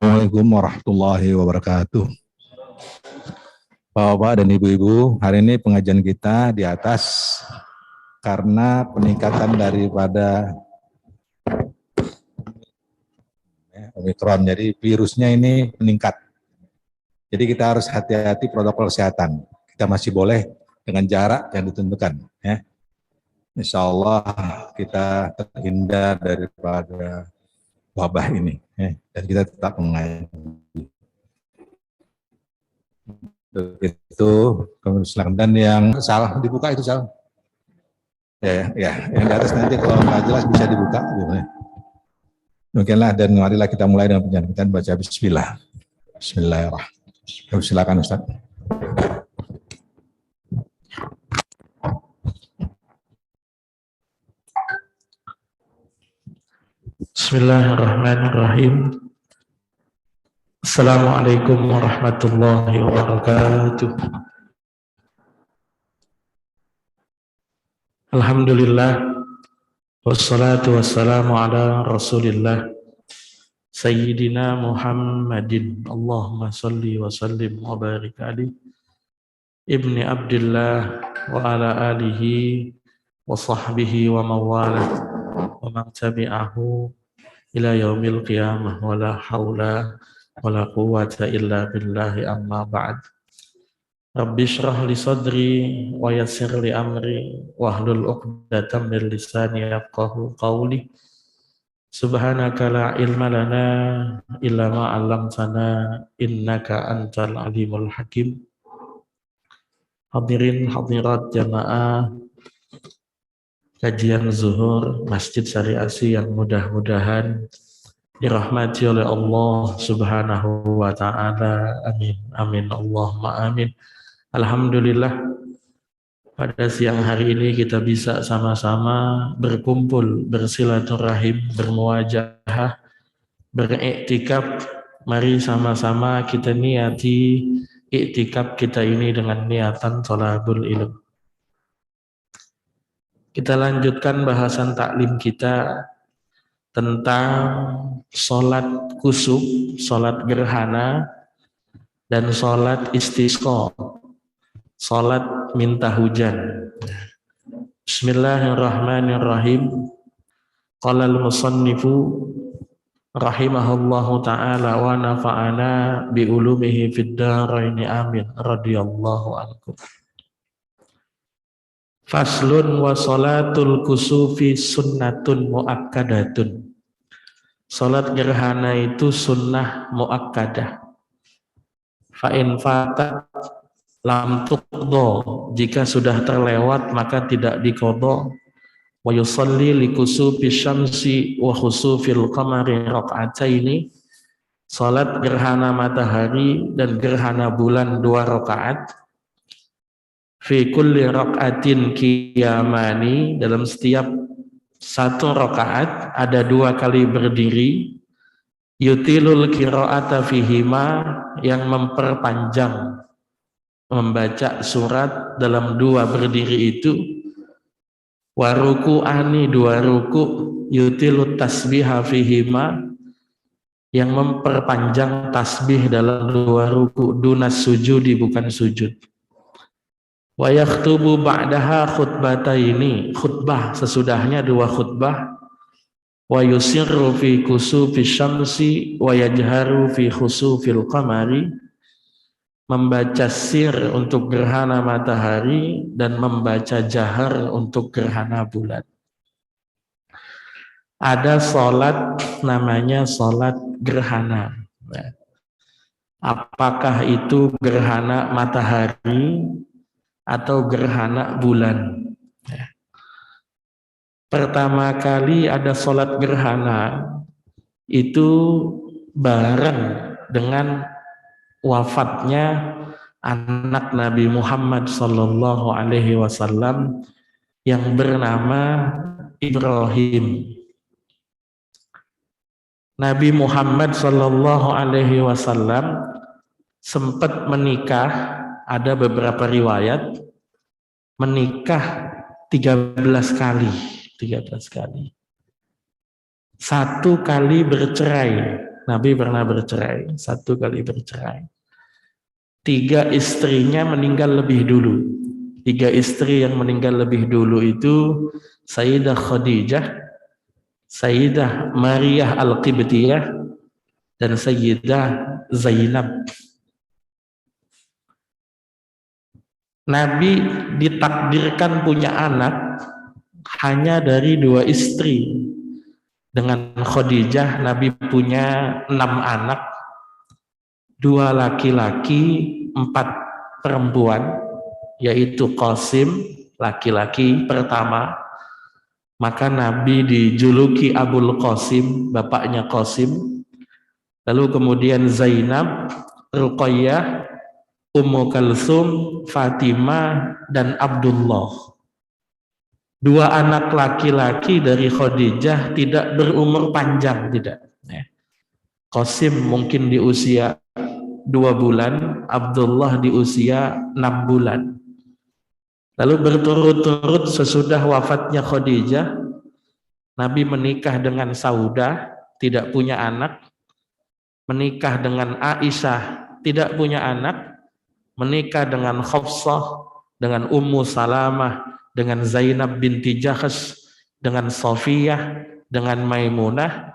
Assalamualaikum warahmatullahi wabarakatuh. Bapak dan Ibu-Ibu, hari ini pengajian kita di atas karena peningkatan daripada Omikron. Jadi virusnya ini meningkat. Jadi kita harus hati-hati protokol kesehatan. Kita masih boleh dengan jarak yang ditentukan. Ya. Insya Allah kita terhindar daripada wabah ini. Ya. Dan kita tetap mengaji. Itu silakan. Dan yang salah dibuka itu salah. Ya, yang di atas nanti kalau nggak jelas bisa dibuka. Demikianlah dan marilah kita mulai dengan penjelasan. Kita baca Bismillah. Bismillahirrahmanirrahim. Silakan Ustaz. Bismillahirrahmanirrahim. Assalamualaikum warahmatullahi wabarakatuh. Alhamdulillah, wassalatu wassalamu ala rasulillah Sayyidina Muhammadin. Allahumma salli wa sallim wa barik alaihi ibni Abdillah wa ala alihi wa sahbihi wa mawalah wa man tabi'ahu ila yaumil qiyamah wa la hawla wa la quwwata illa billahi amma ba'd. Rabbi shrah li sadri wa yassir li amri wahlul 'uqdatam min lisani yafqahu qawli. Subhanaka la ilma lana illa ma 'allamtana innaka antal alimul hakim. Hadirin hadirat jamaah kajian zuhur Masjid Sari Asih yang mudah-mudahan dirahmati oleh Allah Subhanahu wa ta'ala. Amin. Amin. Allahumma amin. Alhamdulillah, pada siang hari ini kita bisa sama-sama berkumpul, bersilaturahim, bermuajahah, beriktikaf. Mari sama-sama kita niati iktikaf kita ini dengan niatan thalabul ilm. Kita lanjutkan bahasan taklim kita tentang sholat kusuf, sholat gerhana, dan sholat istisqa, sholat minta hujan. Bismillahirrahmanirrahim. Qala al-musannifu rahimahullahu ta'ala wa nafa'ana bi ulumihi fid dharaini amin radhiyallahu anhu. Faslun wa sholatul kusufi sunnatun muakkadatun. Sholat gerhana itu sunnah muakkadah. Fa'in fatat lam tuqdo, jika sudah terlewat maka tidak diqodho. Wa yusalli li kusufi syamsi wa khusufil qamari raka'ataini. Sholat gerhana matahari dan gerhana bulan 2 rakaat. Fi kulli raka'atin qiyamani, dalam setiap 1 rakaat ada 2 kali berdiri. Yutilul qira'ata fihima, yang memperpanjang membaca surat dalam 2 berdiri itu. Wa ruku'ani, 2 ruku. Yutilut tasbiha fihima, yang memperpanjang tasbih dalam 2 ruku. Dunas sujudi, bukan sujud. Wa yakhtubu ba'daha khutbataini, khutbah sesudahnya 2 khutbah. Wa yusirru fi kusufi syamsi wa yajharu fi khusufil qamari, membaca sir untuk gerhana matahari dan membaca jahar untuk gerhana bulan. Ada sholat namanya sholat gerhana. Apakah itu gerhana matahari atau gerhana bulan? Pertama kali ada sholat gerhana itu bareng dengan wafatnya anak Nabi Muhammad sallallahu alaihi wasallam yang bernama Ibrahim. Nabi Muhammad sallallahu alaihi wasallam sempat menikah. Ada beberapa riwayat menikah 13 kali. 1 kali bercerai. Nabi pernah bercerai, 1 kali bercerai. 3 istrinya meninggal lebih dulu. 3 istri yang meninggal lebih dulu itu Sayyidah Khadijah, Sayyidah Maryah Al-Qibtiyah, dan Sayyidah Zainab. Nabi ditakdirkan punya anak hanya dari 2 istri. Dengan Khadijah Nabi punya 6 anak, 2 laki-laki, 4 perempuan, yaitu Qasim, laki-laki pertama. Maka Nabi dijuluki Abul Qasim, bapaknya Qasim. Lalu kemudian Zainab, Ruqayyah, Ummu Kalsum, Fatimah, dan Abdullah. 2 anak laki-laki dari Khadijah tidak berumur panjang, tidak. Qasim mungkin di usia 2 bulan, Abdullah di usia 6 bulan. Lalu berturut-turut sesudah wafatnya Khadijah, Nabi menikah dengan Saudah, tidak punya anak. Menikah dengan Aisyah, tidak punya anak. Menikah dengan Hafsah, dengan Ummu Salamah, dengan Zainab binti Jahsh, dengan Safiyah, dengan Maimunah.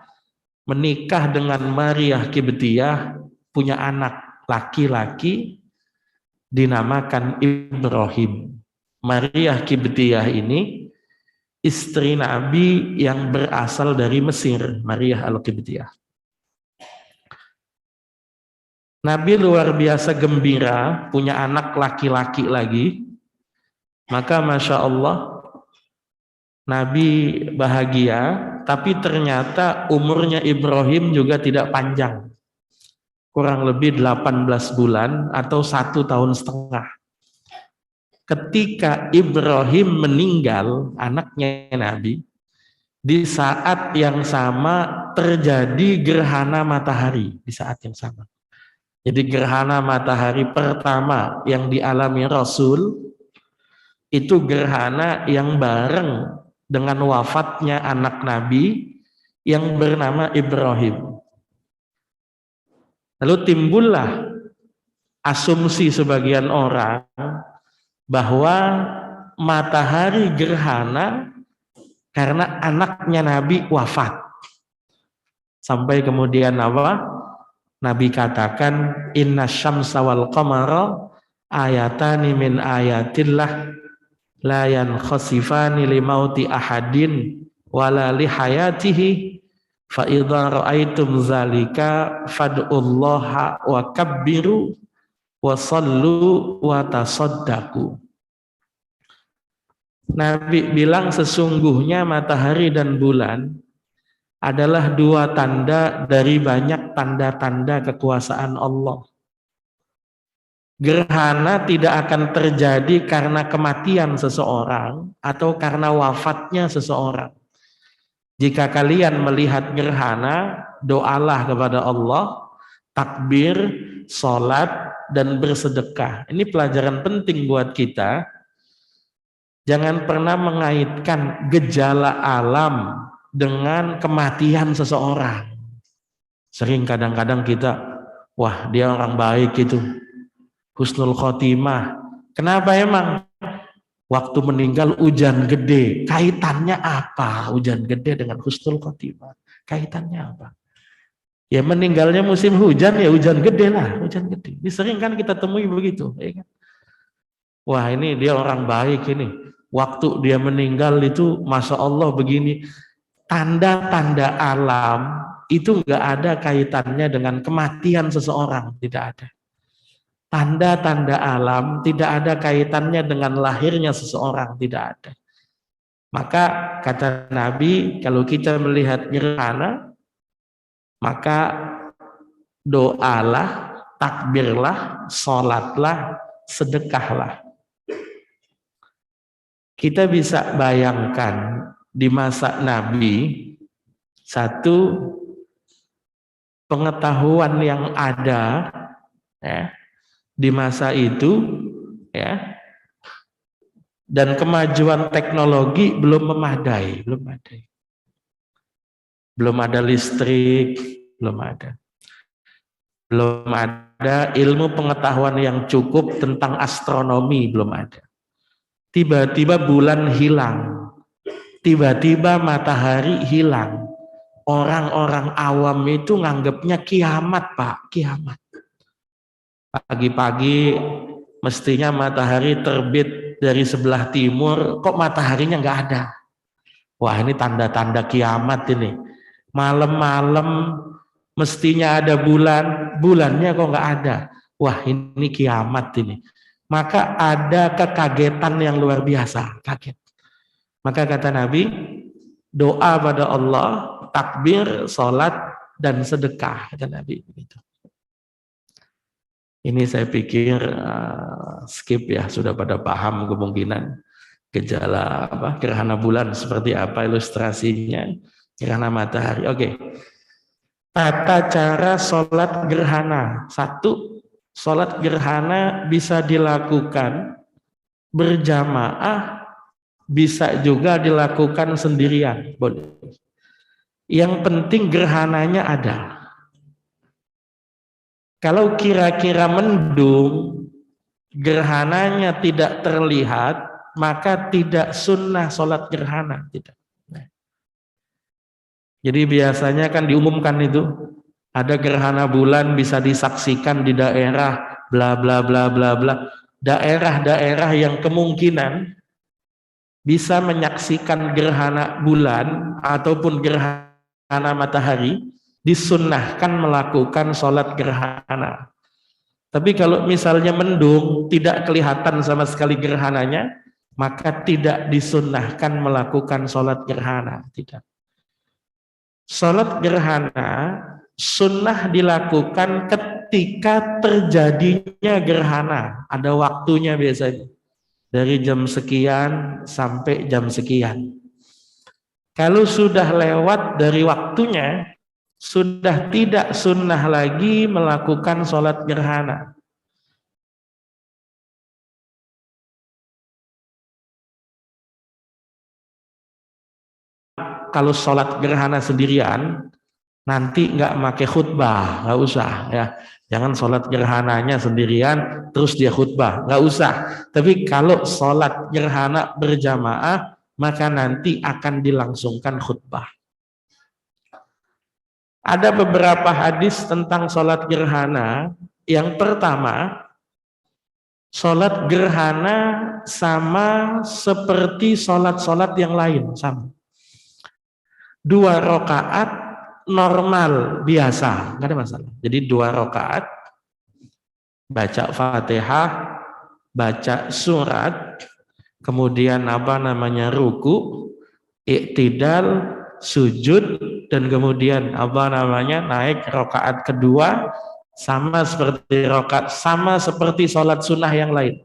Menikah dengan Maryah Qibtiyah, punya anak laki-laki dinamakan Ibrahim. Maryah Qibtiyah ini istri Nabi yang berasal dari Mesir, Maryah Al-Qibtiyah. Nabi luar biasa gembira punya anak laki-laki lagi. Maka Masya Allah, Nabi bahagia, tapi ternyata umurnya Ibrahim juga tidak panjang. Kurang lebih 18 bulan atau 1 tahun setengah. Ketika Ibrahim meninggal, anaknya Nabi, di saat yang sama terjadi gerhana matahari, di saat yang sama. Jadi gerhana matahari pertama yang dialami Rasul, itu gerhana yang bareng dengan wafatnya anak Nabi yang bernama Ibrahim. Lalu timbullah asumsi sebagian orang bahwa matahari gerhana karena anaknya Nabi wafat. Sampai kemudian apa? Nabi katakan, inna syamsa wal qamara ayatani min ayatillah la yankhasifani li mauti ahadin wala li hayatihi fa idza raaitum zalika fad'ullaha wa kabbiru wa sallu wa tasaddaqu. Nabi bilang sesungguhnya matahari dan bulan adalah 2 tanda dari banyak tanda-tanda kekuasaan Allah. Gerhana tidak akan terjadi karena kematian seseorang atau karena wafatnya seseorang. Jika kalian melihat gerhana, doalah kepada Allah, takbir, sholat, dan bersedekah. Ini pelajaran penting buat kita. Jangan pernah mengaitkan gejala alam dengan kematian seseorang. Sering kadang-kadang kita, wah dia orang baik itu, husnul khotimah. Kenapa emang? Waktu meninggal hujan gede. Kaitannya apa hujan gede dengan husnul khotimah? Kaitannya apa? Ya meninggalnya musim hujan, ya hujan gede lah, hujan gede. Ini sering kan kita temui begitu. Ya kan? Wah ini dia orang baik ini. Waktu dia meninggal itu Masya Allah begini. Tanda-tanda alam itu enggak ada kaitannya dengan kematian seseorang, tidak ada. Tanda-tanda alam tidak ada kaitannya dengan lahirnya seseorang, tidak ada. Maka kata Nabi, kalau kita melihat gerhana, maka doalah, takbirlah, sholatlah, sedekahlah. Kita bisa bayangkan di masa Nabi, satu pengetahuan yang ada ya, di masa itu ya, dan kemajuan teknologi belum memadai, belum ada listrik, belum ada. belum ada ilmu pengetahuan yang cukup tentang astronomi, belum ada. Tiba-tiba bulan hilang, tiba-tiba matahari hilang. Orang-orang awam itu nganggapnya kiamat, Pak, kiamat. Pagi-pagi mestinya matahari terbit dari sebelah timur, kok mataharinya nggak ada. Wah, ini tanda-tanda kiamat ini. Malam-malam mestinya ada bulan, bulannya kok nggak ada. Wah, ini kiamat ini. Maka ada kekagetan yang luar biasa, kaget. Maka kata Nabi, doa pada Allah, takbir, sholat, dan sedekah, kata Nabi begitu. Ini saya pikir skip ya, sudah pada paham kemungkinan gejala gerhana bulan seperti apa ilustrasinya, gerhana matahari. Oke. Tata cara sholat gerhana. 1, sholat gerhana bisa dilakukan berjamaah, bisa juga dilakukan sendirian, boleh. Yang penting gerhananya ada. Kalau kira-kira mendung, gerhananya tidak terlihat, maka tidak sunnah sholat gerhana, tidak. Jadi biasanya kan diumumkan itu, ada gerhana bulan bisa disaksikan di daerah bla bla bla bla bla. Daerah-daerah yang kemungkinan bisa menyaksikan gerhana bulan ataupun gerhana matahari, disunnahkan melakukan sholat gerhana. Tapi kalau misalnya mendung, tidak kelihatan sama sekali gerhananya, maka tidak disunnahkan melakukan sholat gerhana. Tidak. Sholat gerhana sunnah dilakukan ketika terjadinya gerhana. Ada waktunya biasanya. Dari jam sekian sampai jam sekian. Kalau sudah lewat dari waktunya, sudah tidak sunnah lagi melakukan sholat gerhana. Kalau sholat gerhana sendirian, nanti nggak pakai khutbah, nggak usah ya. Jangan sholat gerhananya sendirian, terus dia khutbah, nggak usah. Tapi kalau sholat gerhana berjamaah, maka nanti akan dilangsungkan khutbah. Ada beberapa hadis tentang sholat gerhana. Yang pertama, sholat gerhana sama seperti sholat-sholat yang lain, sama. 2 rakaat normal biasa, nggak ada masalah. Jadi 2 rakaat, baca Fatihah, baca surat, kemudian ruku, iktidal, sujud, dan kemudian naik rakaat kedua, sama seperti sholat sunnah yang lain,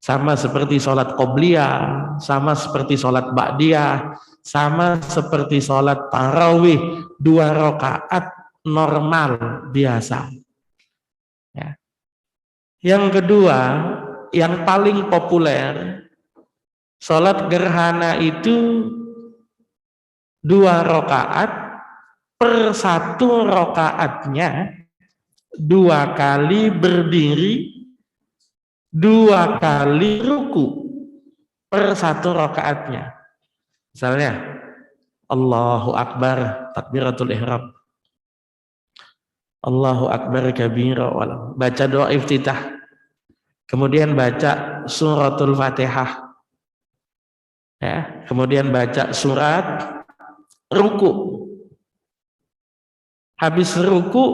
sama seperti sholat qobliyah, sama seperti sholat ba'diyah, sama seperti sholat tarawih, 2 rakaat normal biasa. Ya. Yang kedua, yang paling populer, sholat gerhana itu 2 rakaat, per 1 rakaatnya 2 kali berdiri, 2 kali ruku per 1 rakaatnya. Misalnya, Allahu Akbar, takbiratul ihram. Allahu Akbar kabira, baca doa iftitah. Kemudian baca suratul Fatihah. Ya, kemudian baca surat, ruku. Habis ruku,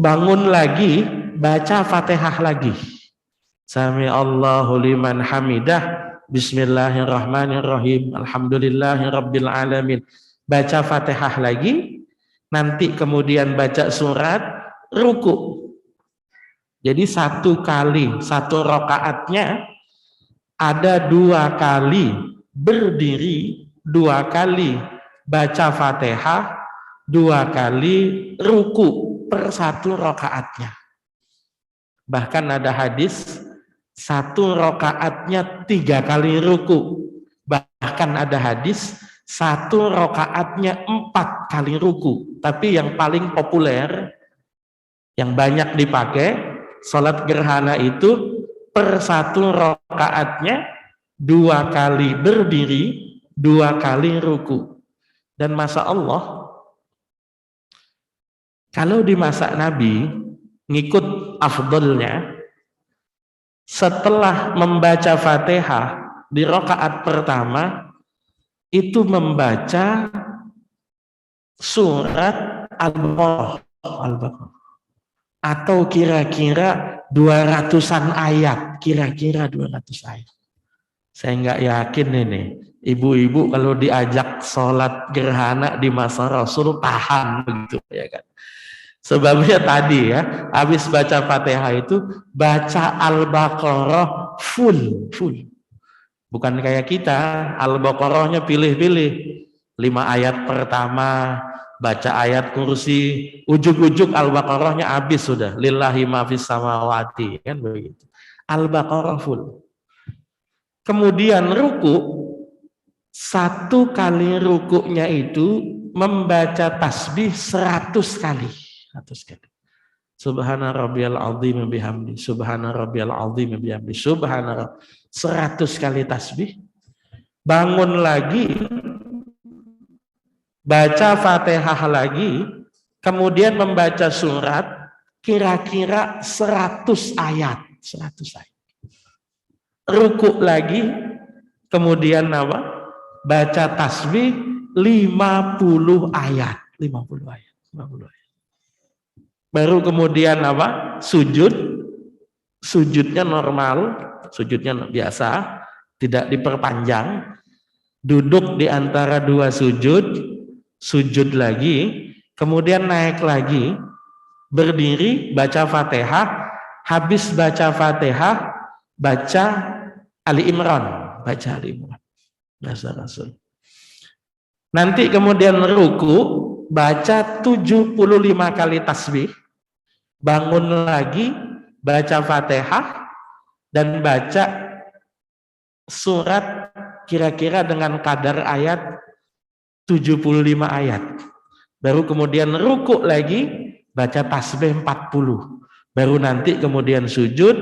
bangun lagi, baca Fatihah lagi. Sami Allahu liman hamidah. Bismillahirrahmanirrahim. Alhamdulillahirabbil alamin. Baca Fatihah lagi, nanti kemudian baca surat, ruku. Jadi 1 kali, 1 rakaatnya ada 2 kali berdiri, 2 kali baca Fatihah, 2 kali ruku per 1 rakaatnya. Bahkan ada hadis 1 rakaatnya 3 kali ruku. Bahkan ada hadis 1 rakaatnya 4 kali ruku. Tapi yang paling populer, Yang banyak dipakai sholat gerhana itu per satu rakaatnya 2 kali berdiri, 2 kali ruku. Dan masa Allah, kalau di masa Nabi ngikut afdolnya, setelah membaca Fatihah di rakaat pertama itu membaca surat Al-Baqarah atau kira-kira 200-an ayat, kira-kira 200 ayat. Saya nggak yakin ini ibu-ibu kalau diajak sholat gerhana di masa Rasul tahan begitu ya kan. Sebabnya tadi ya, habis baca Fatihah itu baca Al-Baqarah full. Bukan kayak kita, Al-Baqarahnya pilih-pilih. 5 ayat pertama baca ayat kursi, ujuk-ujuk Al-Baqarahnya habis sudah. Lillahi ma fis samawati, kan begitu. Al-Baqarah full. Kemudian ruku, 1 kali rukuknya itu membaca tasbih 100 kali. 100 kali. Subhana rabbiyal azim bihamdi, subhana rabbiyal azim bihamdi, subhana 100 kali tasbih. Bangun lagi, baca Fatihah lagi, kemudian membaca surat kira-kira 100 ayat, 100 ayat. Ruku lagi, kemudian apa? Baca tasbih 50 ayat, 50 ayat. Baru kemudian apa? Sujudnya normal, sujudnya biasa, tidak diperpanjang. Duduk di antara 2 sujud lagi, kemudian naik lagi, berdiri, baca Fatihah, habis baca Fatihah, baca Ali Imran, bahasa Rasul. Nanti kemudian ruku, baca 75 kali tasbih, bangun lagi, baca Fatihah, dan baca surat kira-kira dengan kadar ayat 75 ayat. Baru kemudian ruku lagi, baca tasbih 40. Baru nanti kemudian sujud,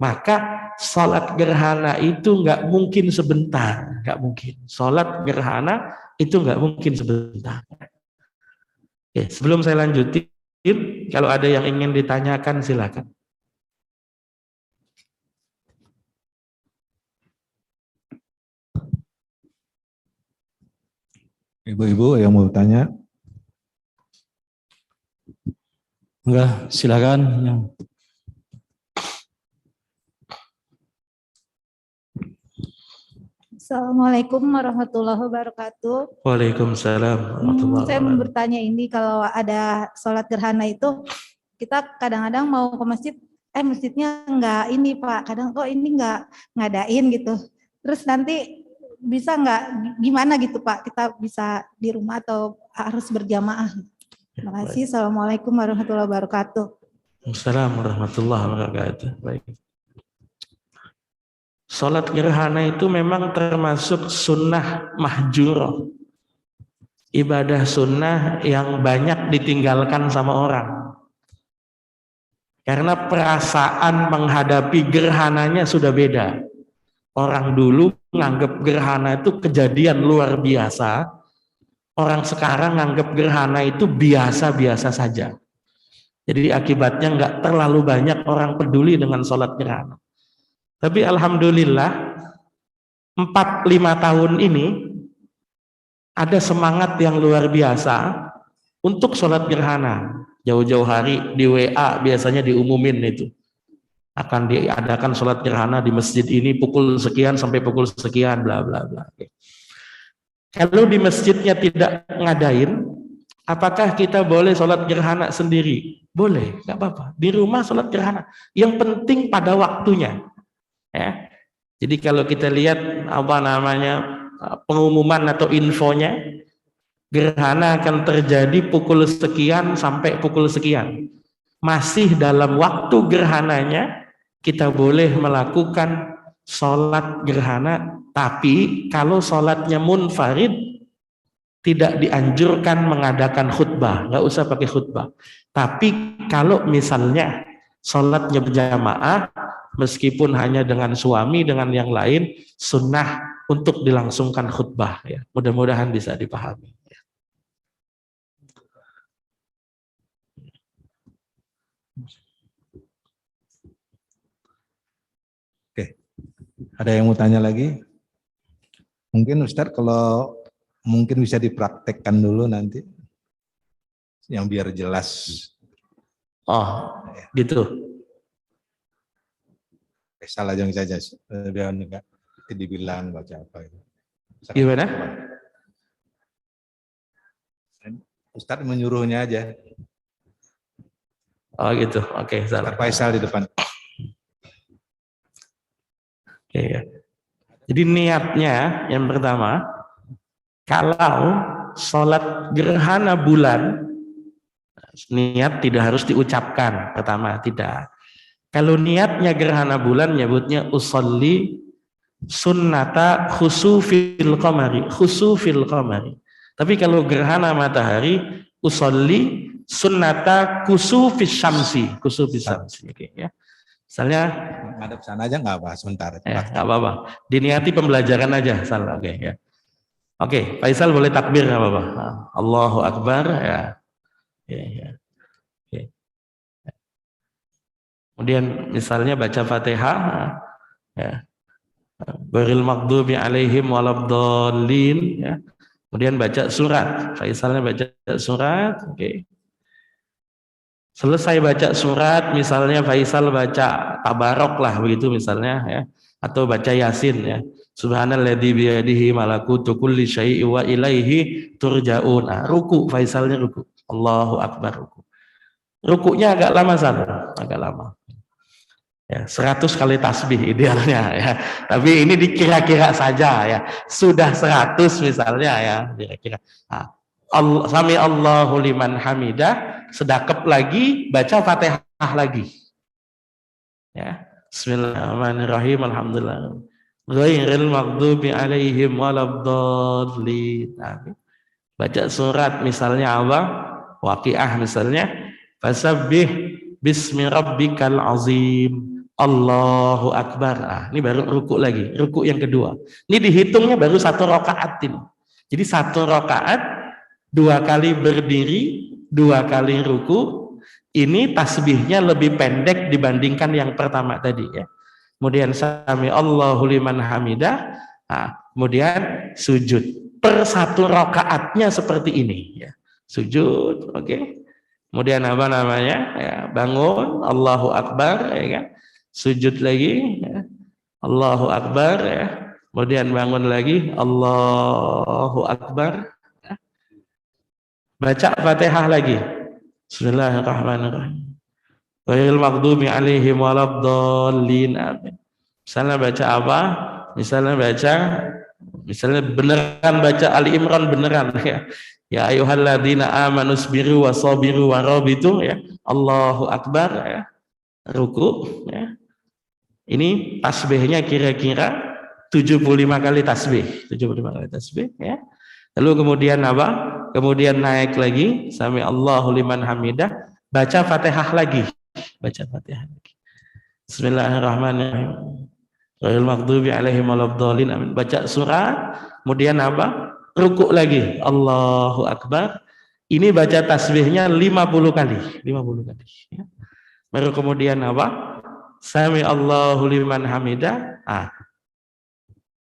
maka salat gerhana itu nggak mungkin sebentar, nggak mungkin. Salat gerhana itu nggak mungkin sebentar. Oke, sebelum saya lanjutin, kalau ada yang ingin ditanyakan silakan. Ibu-ibu yang mau tanya? Enggak, silakan. Assalamualaikum warahmatullahi wabarakatuh. Waalaikumsalam warahmatullahi Saya mau wabarakatuh. bertanya ini, kalau ada sholat gerhana itu kita kadang-kadang mau ke masjid, masjidnya enggak ini Pak, kadang kok ini enggak ngadain gitu. Terus nanti bisa enggak, gimana gitu Pak, kita bisa di rumah atau harus berjamaah? Terima kasih. Assalamualaikum warahmatullahi wabarakatuh. Assalamualaikum warahmatullahi wabarakatuh. Baik. Salat gerhana itu memang termasuk sunnah mahjurah. Ibadah sunnah yang banyak ditinggalkan sama orang. Karena perasaan menghadapi gerhananya sudah beda. Orang dulu menganggap gerhana itu kejadian luar biasa. Orang sekarang menganggap gerhana itu biasa-biasa saja. Jadi akibatnya nggak terlalu banyak orang peduli dengan salat gerhana. Tapi alhamdulillah 4-5 tahun ini ada semangat yang luar biasa untuk sholat gerhana. Jauh-jauh hari di WA biasanya diumumin itu. Akan diadakan sholat gerhana di masjid ini pukul sekian sampai pukul sekian, bla bla bla. Kalau di masjidnya tidak ngadain, apakah kita boleh sholat gerhana sendiri? Boleh, nggak apa-apa. Di rumah sholat gerhana. Yang penting pada waktunya. Ya. Jadi kalau kita lihat pengumuman atau infonya, gerhana akan terjadi pukul sekian sampai pukul sekian. Masih dalam waktu gerhananya kita boleh melakukan sholat gerhana, tapi kalau sholatnya munfarid tidak dianjurkan mengadakan khutbah, nggak usah pakai khutbah. Tapi kalau misalnya sholatnya berjamaah, meskipun hanya dengan suami, dengan yang lain, sunnah untuk dilangsungkan khutbah. Ya. Mudah-mudahan bisa dipahami. Oke, ada yang mau tanya lagi? Mungkin Ustadz kalau mungkin bisa dipraktekkan dulu nanti, yang biar jelas. Oh, gitu. Salah jangan saja, biar enggak dibilang baca apa itu. Gimana? Ustadz menyuruhnya aja. Oh gitu, oke, salah. Ustadz Faisal di depan. Oke, ya. Jadi niatnya yang pertama, kalau sholat gerhana bulan, niat tidak harus diucapkan. Pertama, tidak. Kalau niatnya gerhana bulan, nyebutnya usolli sunnata khusufil qamari, khusufil qamari. Tapi kalau gerhana matahari, usolli sunnata kusufis syamsi, kusufis syamsi. Oke, ya. Misalnya Ngadep sana aja nggak apa, sebentar. ya, nggak apa-apa. Diniati pembelajaran aja, salah. Oke, ya. Oke, Faisal boleh takbir nggak apa-apa. Allahu Akbar, ya. Ya, ya. Oke. Kemudian misalnya baca Fatihah, ya. Ghairil maghdubi alaihim waladhdallin, ya. Kemudian baca surat. Faisalnya baca surat, oke. Selesai baca surat, misalnya Faisal baca Tabarok lah begitu misalnya, ya, atau baca Yasin, ya. Subhanalladzi biyadihi malakutu kulli syai'in wa ilaihi turja'un. Nah, ruku, Faisalnya ruku. Allahu Akbar, ruku. Rukunya agak lama salah, agak lama. Ya, 100 kali tasbih idealnya, ya. Tapi ini dikira-kira saja, ya. Sudah 100 misalnya, ya, kira-kira. Nah, sami Allahu liman hamidah, sedakep lagi baca Fatihah lagi. Ya. Bismillahirrahmanirrahim. Alhamdulillah. Ghairil maghdubi alaihim waladhdallin. Baca surat misalnya apa? Waqiah misalnya. Fasabbih bismi rabbikal azim. Allahu Akbar. Ini baru ruku lagi, ruku yang kedua. Ini dihitungnya baru 1 rakaat ini. Jadi 1 rakaat 2 kali berdiri, 2 kali ruku. Ini tasbihnya lebih pendek dibandingkan yang pertama tadi, ya. Kemudian sami Allahu liman hamidah. Kemudian sujud. Per 1 rakaatnya seperti ini, ya. Sujud, oke. Kemudian apa namanya? Ya, bangun, Allahu Akbar, ya kan? Sujud lagi, ya. Allahu Akbar, ya. Kemudian bangun lagi, Allahu Akbar, ya. Baca Fatihah lagi. Bismillahirrahmanirrahim. Ghairil maghdubi alaihim waladhdallin. Misalnya baca apa? Misalnya beneran baca Ali Imran beneran, ya. Ya ayyuhalladzina amanu sabiru wasabiru warabitu, ya. Allahu Akbar, ya. Ruku, ya. Ini tasbihnya kira-kira 75 kali tasbih, 75 kali tasbih, ya. Lalu kemudian apa? Kemudian naik lagi, sami Allahu liman hamidah, baca Fatihah lagi. Baca Fatihah lagi. Bismillahirrahmanirrahim. Ghairil maghdubi alaihim waladhdallin. Amin. Baca surat, kemudian apa? Ruku lagi. Allahu Akbar. Ini baca tasbihnya 50 kali, 50 kali, ya. Baru kemudian apa? Sami Allahu liman hamidah.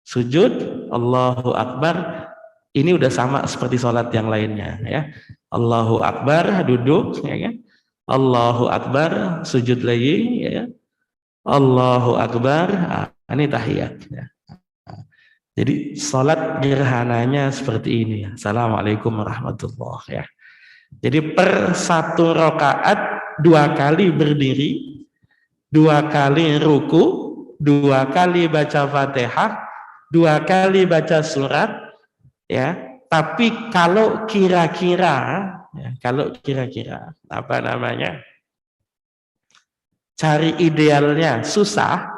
Sujud, Allahu Akbar. Ini udah sama seperti sholat yang lainnya, ya. Allahu Akbar, duduk, ya kan? Allahu Akbar, sujud lagi, ya. Allahu Akbar, ini tahiyat, ya. Jadi sholat gerhananya seperti ini, ya. Assalamualaikum warahmatullahi, ya. Jadi per 1 rakaat 2 kali berdiri, 2 kali ruku, 2 kali baca Fatihah, 2 kali baca surat, ya. Tapi kalau kira-kira, ya, apa namanya, cari idealnya susah.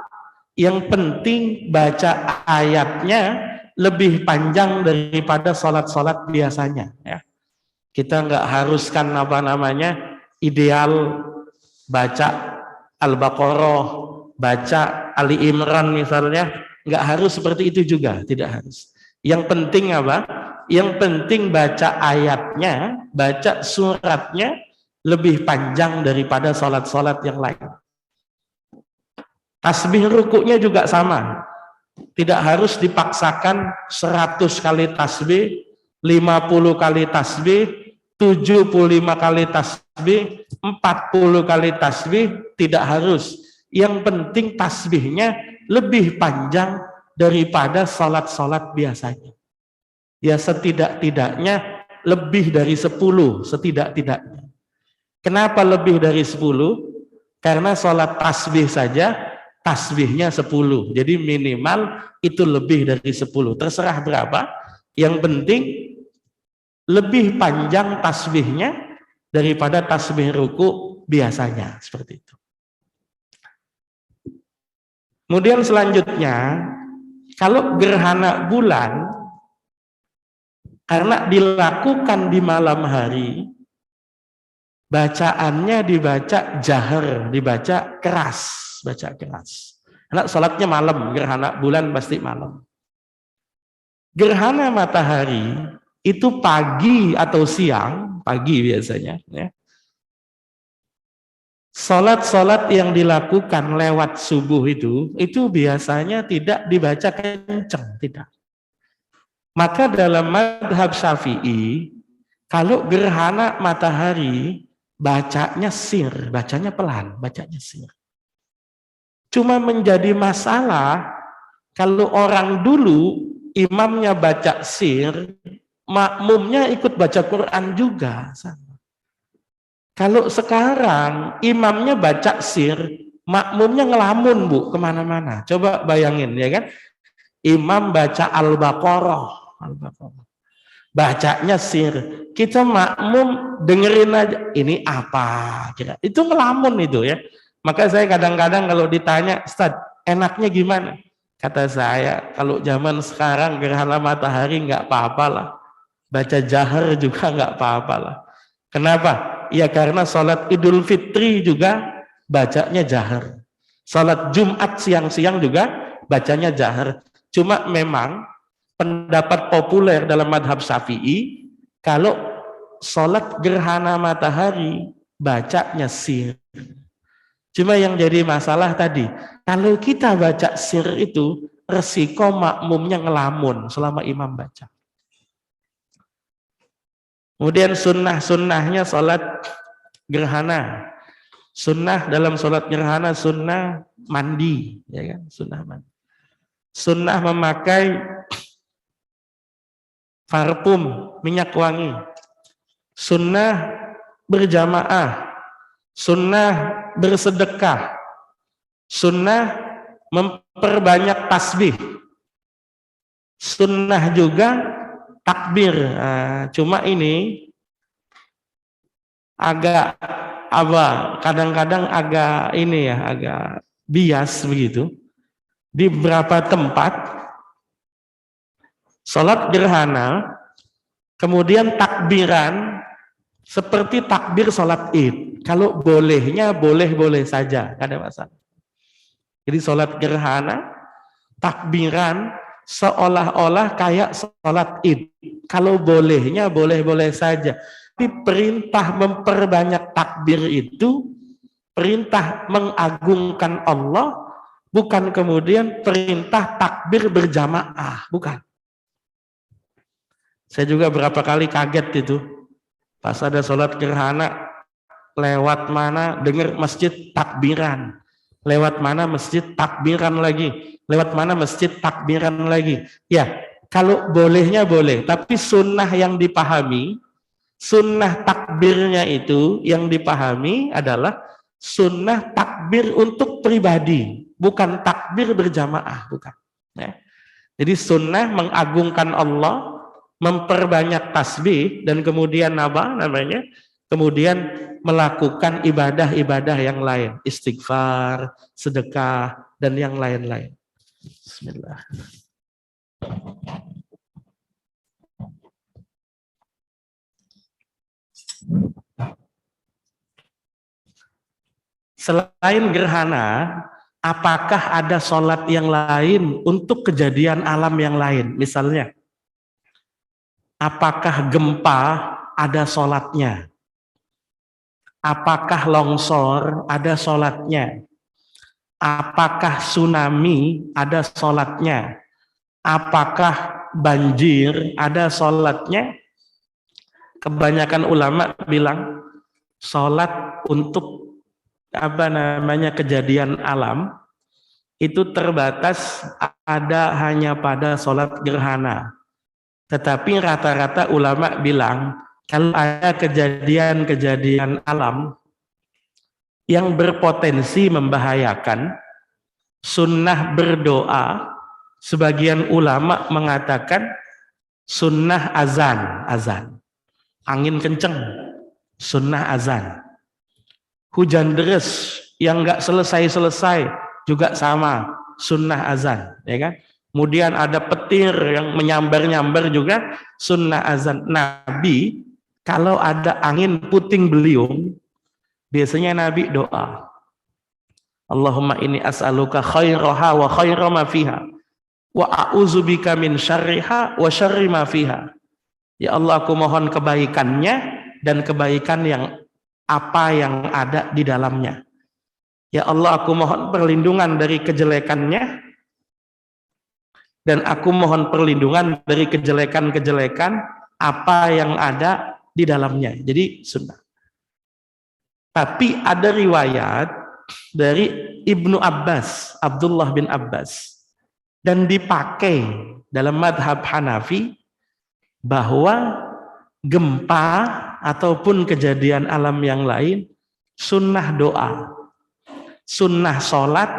Yang penting baca ayatnya lebih panjang daripada sholat-sholat biasanya. Ya. Kita nggak haruskan ideal baca Al-Baqarah, baca Ali Imran misalnya, nggak harus seperti itu juga, tidak harus. Yang penting apa? Yang penting baca ayatnya, baca suratnya lebih panjang daripada sholat-sholat yang lain. Tasbih rukuknya juga sama. Tidak harus dipaksakan 100 kali tasbih, 50 kali tasbih, 75 kali tasbih, 40 kali tasbih, tidak harus. Yang penting tasbihnya lebih panjang daripada sholat-sholat biasanya. Ya setidak-tidaknya lebih dari 10, setidak-tidaknya. Kenapa lebih dari 10? Karena sholat tasbih saja tasbihnya 10. Jadi minimal itu lebih dari 10. Terserah berapa. Yang penting lebih panjang tasbihnya daripada tasbih ruku biasanya. Seperti itu. Kemudian selanjutnya, kalau gerhana bulan, karena dilakukan di malam hari, bacaannya dibaca jahar, dibaca keras. Baca keras. Karena sholatnya malam, gerhana bulan pasti malam. Gerhana matahari itu pagi atau siang, pagi biasanya. Ya. Sholat-sholat yang dilakukan lewat subuh itu biasanya tidak dibaca kenceng, tidak. Maka dalam madhab Syafi'i, kalau gerhana matahari bacanya sir, bacanya pelan, bacanya sir. Cuma menjadi masalah kalau orang dulu imamnya baca sir, makmumnya ikut baca Quran juga. Kalau sekarang imamnya baca sir, makmumnya ngelamun Bu kemana-mana. Coba bayangin ya kan, imam baca Al-Baqarah, bacanya sir, kita makmum dengerin aja, ini apa kira? Itu ngelamun itu ya. Maka saya kadang-kadang kalau ditanya, Ustaz, enaknya gimana? Kata saya, kalau zaman sekarang gerhana matahari nggak apa-apa lah. Baca jahar juga nggak apa-apa lah. Kenapa? Ya karena sholat Idul Fitri juga bacanya jahar. Sholat Jumat siang-siang juga bacanya jahar. Cuma memang pendapat populer dalam madhab Syafi'i, kalau sholat gerhana matahari bacanya sir. Cuma yang jadi masalah tadi, kalau kita baca sir itu, resiko makmumnya ngelamun selama imam baca. Kemudian sunnah-sunnahnya sholat gerhana. Sunnah dalam sholat gerhana, sunnah mandi. Ya kan? Sunnah mandi. Sunnah memakai parfum, minyak wangi. Sunnah berjamaah. Sunnah bersedekah, sunnah memperbanyak tasbih, sunnah juga takbir. Nah, cuma ini agak kadang-kadang agak ini ya, agak bias begitu. Di beberapa tempat sholat gerhana, kemudian takbiran seperti takbir sholat id. Kalau bolehnya boleh-boleh saja, tidak ada masalah. Jadi sholat gerhana, takbiran seolah-olah kayak sholat id. Kalau bolehnya boleh-boleh saja. Tapi perintah memperbanyak takbir itu, perintah mengagungkan Allah, bukan kemudian perintah takbir berjamaah, bukan. Saya juga berapa kali kaget itu. Pas ada sholat gerhana, lewat mana dengar masjid takbiran, lewat mana masjid takbiran lagi, lewat mana masjid takbiran lagi. Ya, kalau bolehnya boleh, tapi sunnah yang dipahami, sunnah takbirnya itu yang dipahami adalah sunnah takbir untuk pribadi, bukan takbir berjamaah, bukan. Ya. Jadi sunnah mengagungkan Allah, memperbanyak tasbih, dan kemudian apa namanya? Kemudian melakukan ibadah-ibadah yang lain, istighfar, sedekah, dan yang lain-lain. Bismillah. Selain gerhana, apakah ada sholat yang lain untuk kejadian alam yang lain? Misalnya, apakah gempa ada sholatnya? Apakah longsor ada sholatnya? Apakah tsunami ada sholatnya? Apakah banjir ada sholatnya? Kebanyakan ulama bilang sholat untuk kejadian alam itu terbatas ada hanya pada sholat gerhana. Tetapi rata-rata ulama bilang kalau ada kejadian-kejadian alam yang berpotensi membahayakan, sunnah berdoa, sebagian ulama mengatakan sunnah azan, angin kenceng, sunnah azan. Hujan deras yang nggak selesai-selesai juga sama, sunnah azan, ya kan? Kemudian ada petir yang menyambar-nyambar juga, sunnah azan. Nabi kalau ada angin puting beliung, biasanya Nabi doa, Allahumma inni as'aluka khairaha wa khaira ma fiha wa a'udzubika min syarriha wa syarri ma fiha. Ya Allah, aku mohon kebaikannya dan kebaikan yang apa yang ada di dalamnya. Ya Allah, aku mohon perlindungan dari kejelekannya dan aku mohon perlindungan dari kejelekan-kejelekan apa yang ada di dalamnya. Jadi sunnah. Tapi ada riwayat dari Ibnu Abbas, Abdullah bin Abbas, dan dipakai dalam madhab Hanafi bahwa gempa ataupun kejadian alam yang lain sunnah doa, sunnah sholat,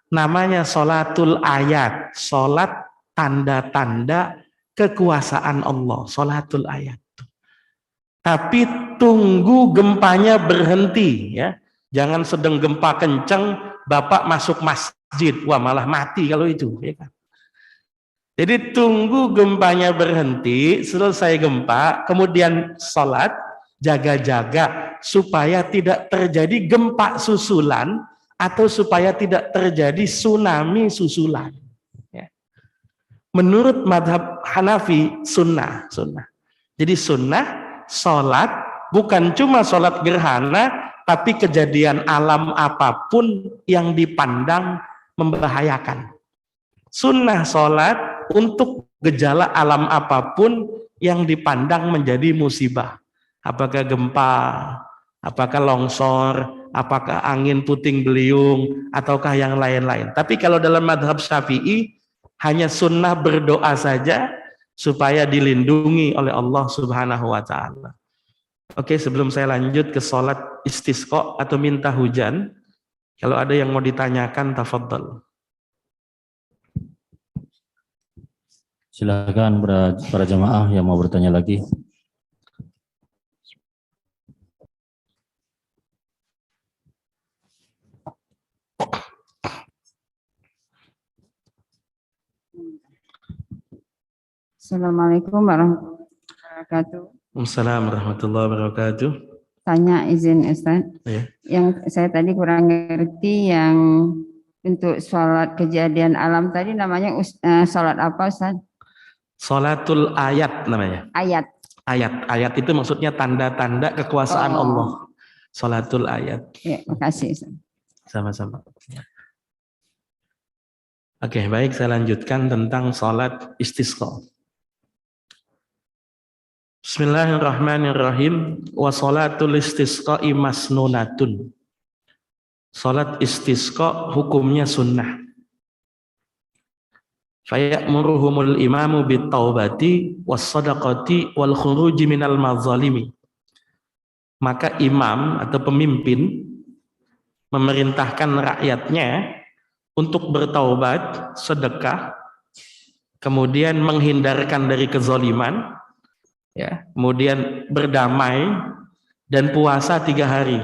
namanya sholatul ayat, sholat tanda-tanda kekuasaan Allah, sholatul ayat. Tapi tunggu gempanya berhenti, ya. Jangan sedang gempa kencang, Bapak masuk masjid, wah malah mati kalau itu, ya kan? Jadi tunggu gempanya berhenti, selesai gempa, kemudian sholat, jaga-jaga supaya tidak terjadi gempa susulan atau supaya tidak terjadi tsunami susulan. Ya. Menurut madhab Hanafi, sunnah. Jadi sunnah, sholat, bukan cuma sholat gerhana, tapi kejadian alam apapun yang dipandang membahayakan. Sunnah sholat untuk gejala alam apapun yang dipandang menjadi musibah. Apakah gempa, apakah longsor, apakah angin puting beliung, ataukah yang lain-lain. Tapi kalau dalam madhab Syafi'i, hanya sunnah berdoa saja supaya dilindungi oleh Allah Subhanahu wa Ta'ala. Oke, sebelum saya lanjut ke sholat istisqa atau minta hujan, kalau ada yang mau ditanyakan, tafadhal. Silakan para jamaah yang mau bertanya lagi. Assalamualaikum warahmatullahi wabarakatuh. Waalaikumsalam warahmatullahi wabarakatuh. Tanya izin Ustaz. Ya. Yang saya tadi kurang ngerti yang untuk sholat kejadian alam tadi namanya sholat apa Ustaz? Sholatul ayat namanya. Ayat itu maksudnya tanda-tanda kekuasaan Allah. Sholatul ayat. Ya, makasih Ustaz. Sama-sama. Oke, baik, saya lanjutkan tentang sholat istisqa. Bismillahirrahmanirrahim. Wa sholatul istisqa'i masnunatun. Sholat istisqa hukumnya sunnah. Faya'muruhumul imamu bitaubati wassadaqati wal khuruji minal mazalimi. Maka imam atau pemimpin memerintahkan rakyatnya untuk bertaubat, sedekah, kemudian menghindarkan dari kezaliman, ya, kemudian berdamai dan puasa 3 hari.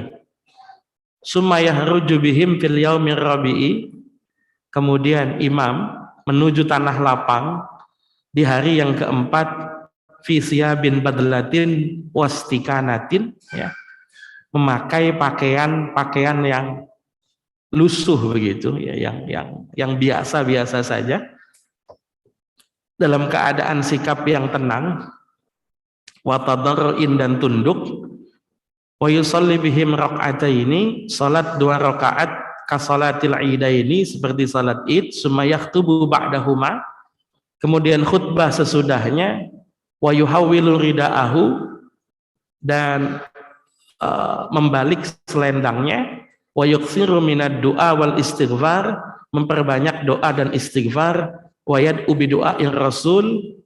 Summa yahruju bihim fil yaumir rabi'i. Kemudian imam menuju tanah lapang di hari yang keempat, fi siyabin badlatin wastikanatin, ya, memakai pakaian yang lusuh begitu, ya, yang biasa-biasa saja, dalam keadaan sikap yang tenang, wa tadarruin dan tunduk, wa yusalli bihim raka'ataini, salat 2 rakaat ka salatil idaini, seperti salat id, summa yaktubu ba'dahuma, kemudian khutbah sesudahnya, wa yuhawwilu ridaahu, dan membalik selendangnya, wa yuksiru minad du'a wal istighfar, memperbanyak doa dan istighfar, wa yad'u bi du'a'ir rasul,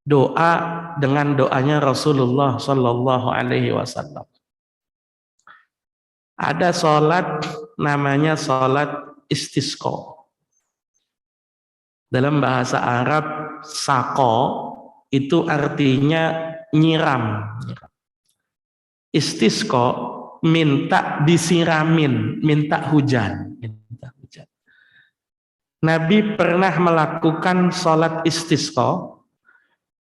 doa dengan doanya Rasulullah sallallahu alaihi wasallam. Ada sholat namanya sholat istisqa. Dalam bahasa Arab saqo itu artinya nyiram. Istisqa minta disiramin, minta hujan. Nabi pernah melakukan sholat istisqa.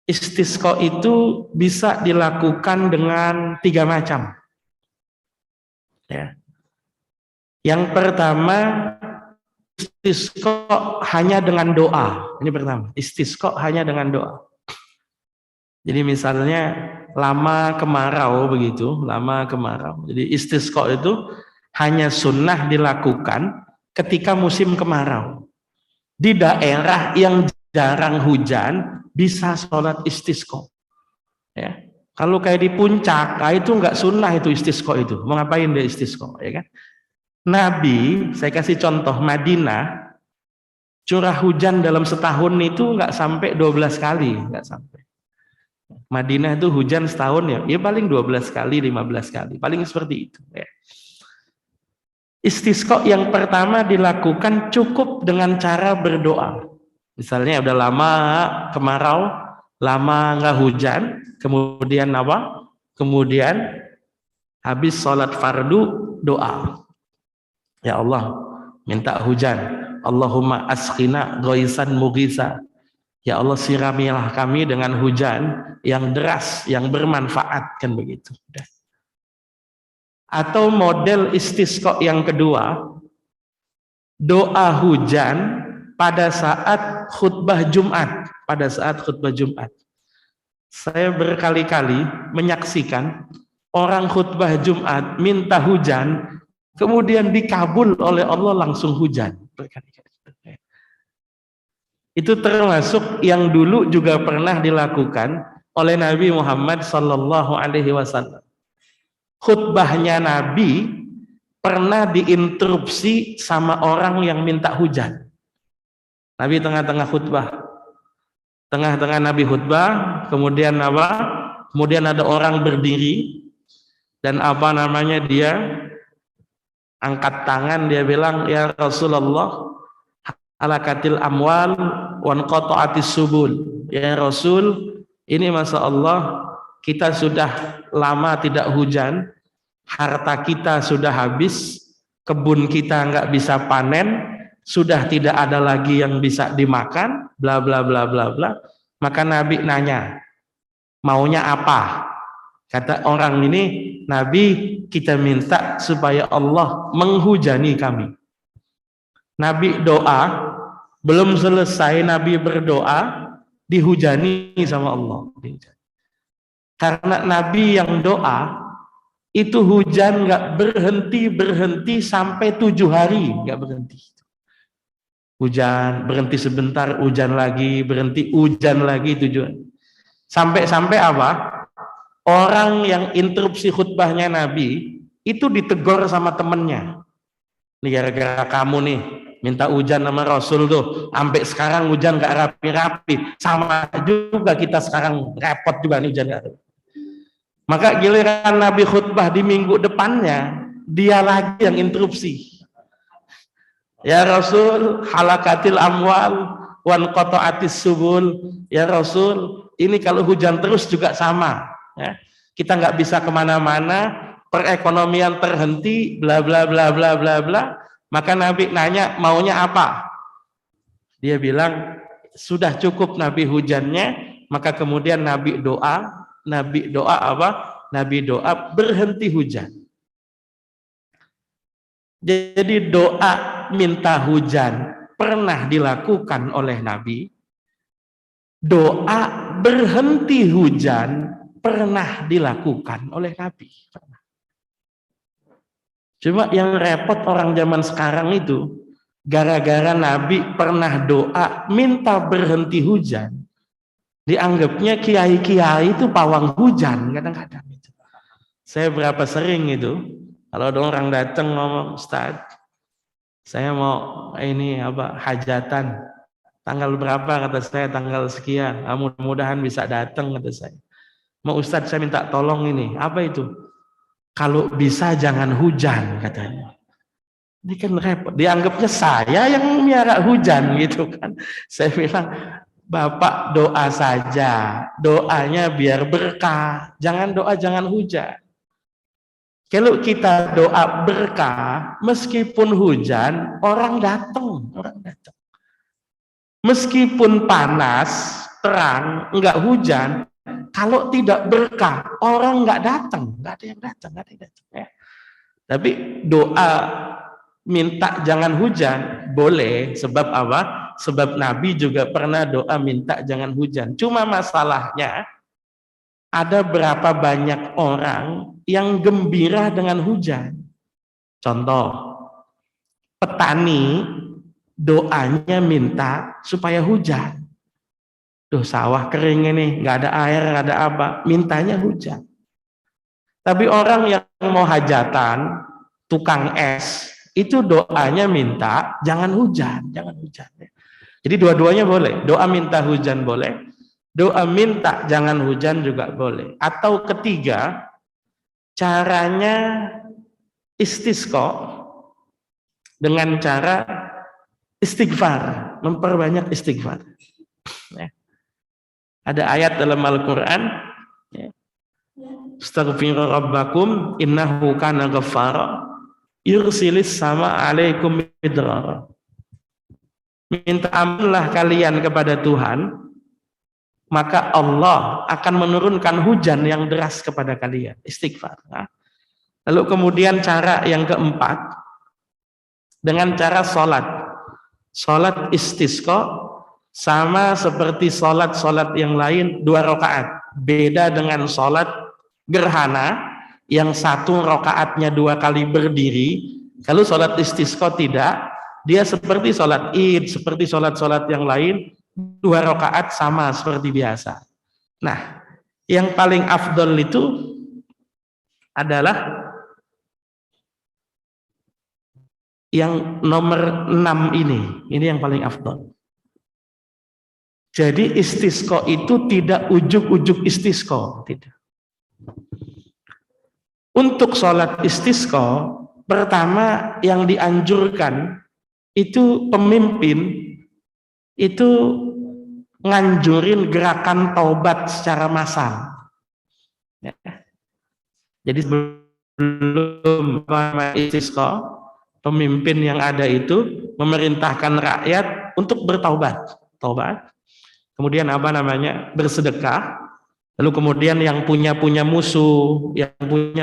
Istisqa itu bisa dilakukan dengan 3 macam. Ya. Yang pertama, istisqa hanya dengan doa. Ini pertama, istisqa hanya dengan doa. Jadi misalnya lama kemarau begitu, lama kemarau. Jadi istisqa itu hanya sunnah dilakukan ketika musim kemarau. Di daerah yang jarang hujan bisa sholat istisqa. Ya. Kalau kayak di puncak, itu nggak sunnah itu istisqa itu. Mau ngapain dia istisqa, ya kan? Nabi, saya kasih contoh, Madinah curah hujan dalam setahun itu nggak sampai 12 kali, nggak sampai. Madinah itu hujan setahun ya paling 12 kali, 15 kali, paling seperti itu. Ya. Istisqa yang pertama dilakukan cukup dengan cara berdoa. Misalnya udah lama kemarau, lama nggak hujan, kemudian apa? Kemudian habis sholat fardu doa. Ya Allah, minta hujan. Allahumma asqina ghaisan mughisa. Ya Allah, siramilah kami dengan hujan yang deras, yang bermanfaat, kan begitu. Atau model istisqa yang kedua, doa hujan pada saat khutbah Jumat. Pada saat khutbah Jumat, saya berkali-kali menyaksikan orang khutbah Jumat minta hujan, kemudian dikabul oleh Allah langsung hujan. Berkali-kali. Itu termasuk yang dulu juga pernah dilakukan oleh Nabi Muhammad sallallahu alaihi wasallam. Khutbahnya Nabi pernah diinterupsi sama orang yang minta hujan. Nabi tengah-tengah khutbah. Tengah-tengah Nabi khutbah, kemudian apa? Kemudian ada orang berdiri dan apa namanya, dia angkat tangan, dia bilang, ya Rasulullah, halakatil amwal wan qata'atis subul. Ya Rasul, ini masa Allah kita sudah lama tidak hujan, harta kita sudah habis, kebun kita nggak bisa panen, sudah tidak ada lagi yang bisa dimakan, bla bla bla bla bla. Maka Nabi nanya, maunya apa? Kata orang ini, Nabi, kita minta supaya Allah menghujani kami. Nabi doa, belum selesai Nabi berdoa, dihujani sama Allah. Karena Nabi yang doa, itu hujan nggak berhenti sampai 7 hari, nggak berhenti. Hujan, berhenti sebentar, hujan lagi, berhenti, hujan lagi, 7 hari. Sampai-sampai apa? Orang yang interupsi khutbahnya Nabi, itu ditegur sama temennya. Ini gara-gara kamu nih, minta hujan sama Rasul tuh, sampai sekarang hujan gak rapi-rapi, sama juga kita sekarang repot juga nih hujan gak rapi. Maka giliran Nabi khutbah di minggu depannya, dia lagi yang interupsi. Ya Rasul, halakatil amwal wan qata'atis subul. Ya Rasul, ini kalau hujan terus juga sama. Ya. Kita nggak bisa kemana-mana, perekonomian terhenti, bla bla bla bla bla bla. Maka Nabi nanya, maunya apa? Dia bilang, sudah cukup Nabi hujannya, maka kemudian Nabi doa apa? Nabi doa berhenti hujan. Jadi doa minta hujan pernah dilakukan oleh Nabi. Doa berhenti hujan pernah dilakukan oleh Nabi. Cuma yang repot orang zaman sekarang itu, gara-gara Nabi pernah doa minta berhenti hujan, dianggapnya kiai-kiai itu pawang hujan kadang-kadang itu. Saya berapa sering itu, kalau ada orang datang ngomong, Ustaz, saya mau ini apa hajatan, tanggal berapa, kata saya tanggal sekian, mudah-mudahan bisa datang, kata saya. Mau Ustaz saya minta tolong ini, apa itu? Kalau bisa jangan hujan, katanya. Ini kan repot, dianggapnya saya yang miara hujan gitu kan. Saya bilang, Bapak doa saja, doanya biar berkah, jangan doa jangan hujan. Kalau kita doa berkah, meskipun hujan, orang datang. Meskipun panas, terang, enggak hujan, kalau tidak berkah, orang enggak datang, enggak ada yang datang ya. Tapi doa minta jangan hujan boleh, sebab apa? Sebab Nabi juga pernah doa minta jangan hujan. Cuma masalahnya ada berapa banyak orang yang gembira dengan hujan. Contoh, petani doanya minta supaya hujan. Duh, sawah kering ini, nggak ada air, nggak ada apa, mintanya hujan. Tapi orang yang mau hajatan, tukang es, itu doanya minta jangan hujan. Jadi dua-duanya boleh, doa minta hujan boleh, doa minta jangan hujan juga boleh. Atau ketiga, caranya istisqa dengan cara istighfar, memperbanyak istighfar. Ya. Ada ayat dalam Al-Quran, ya. Astaghfiru rabbakum innahu kana ghaffara yursilis sama alaikum midrara. Minta ampunlah kalian kepada Tuhan, maka Allah akan menurunkan hujan yang deras kepada kalian. Istighfar. Nah. Lalu kemudian cara yang keempat, dengan cara sholat istisqa sama seperti sholat yang lain 2 rakaat. Beda dengan sholat gerhana yang 1 rakaatnya 2 kali berdiri. Kalau sholat istisqa tidak, dia seperti sholat id, seperti sholat yang lain 2 rakaat sama seperti biasa. Nah, yang paling afdol itu adalah yang nomor 6 ini yang paling afdol. Jadi istisqa itu tidak ujuk-ujuk istisqa, tidak. Untuk sholat istisqa, pertama yang dianjurkan itu pemimpin itu nganjurin gerakan taubat secara massal. Ya. Jadi sebelum istisqa, pemimpin yang ada itu memerintahkan rakyat untuk bertaubat, kemudian bersedekah, lalu kemudian yang punya musuh, yang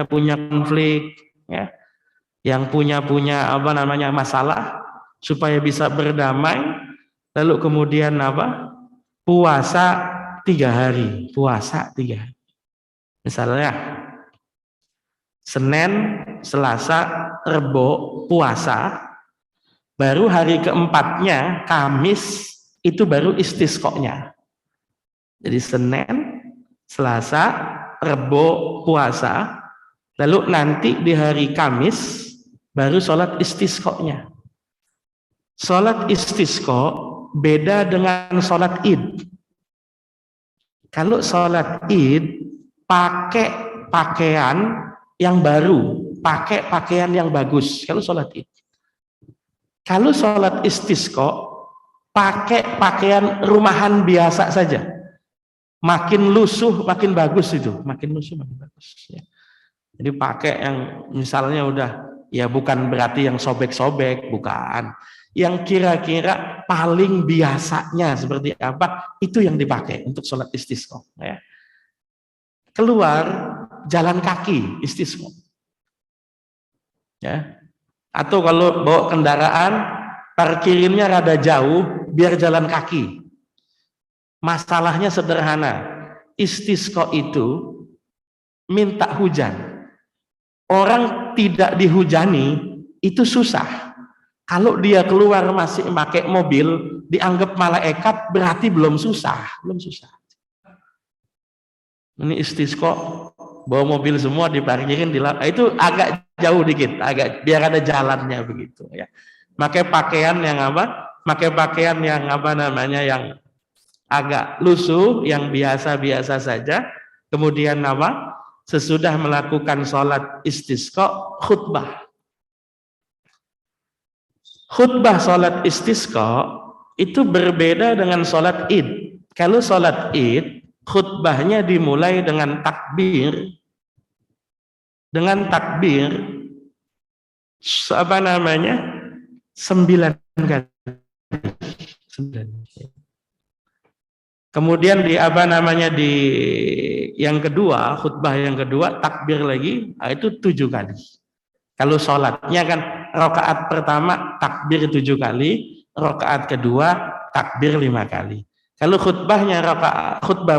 punya konflik, ya, yang punya masalah supaya bisa berdamai, lalu kemudian puasa 3 hari, misalnya Senin, Selasa, Rebo puasa, baru hari keempatnya Kamis itu baru istisqonya. Jadi Senin, Selasa, Rebo puasa, lalu nanti di hari Kamis baru sholat istisqonya. Sholat istisqa beda dengan sholat id. Kalau sholat id pakai pakaian yang baru, pakai pakaian yang bagus. Kalau sholat id. Kalau sholat istisqa pakai pakaian rumahan biasa saja. Makin lusuh makin bagus itu, ya. Jadi pakai yang misalnya udah, ya bukan berarti yang sobek-sobek, bukan. yang kira-kira paling biasanya seperti apa, itu yang dipakai untuk sholat istisqa. Ya. Keluar jalan kaki istisqa. Ya. Atau kalau bawa kendaraan, parkirinnya rada jauh, biar jalan kaki. Masalahnya sederhana, istisqa itu minta hujan. Orang tidak dihujani itu susah. Kalau dia keluar masih pakai mobil, dianggap malaikat, berarti belum susah. Ini istisqa, bawa mobil semua diparkirin itu agak jauh dikit, agak biar ada jalannya begitu ya. Pakai pakaian yang yang agak lusuh, yang biasa-biasa saja. Kemudian sesudah melakukan sholat istisqa, khutbah sholat istisqa itu berbeda dengan sholat id. Kalau sholat id, khutbahnya dimulai dengan takbir, 9 kali. Kemudian di yang kedua, khutbah yang kedua, takbir lagi, itu 7 kali. Kalau sholatnya kan rakaat pertama takbir 7 kali, rakaat kedua takbir 5 kali. Kalau khutbah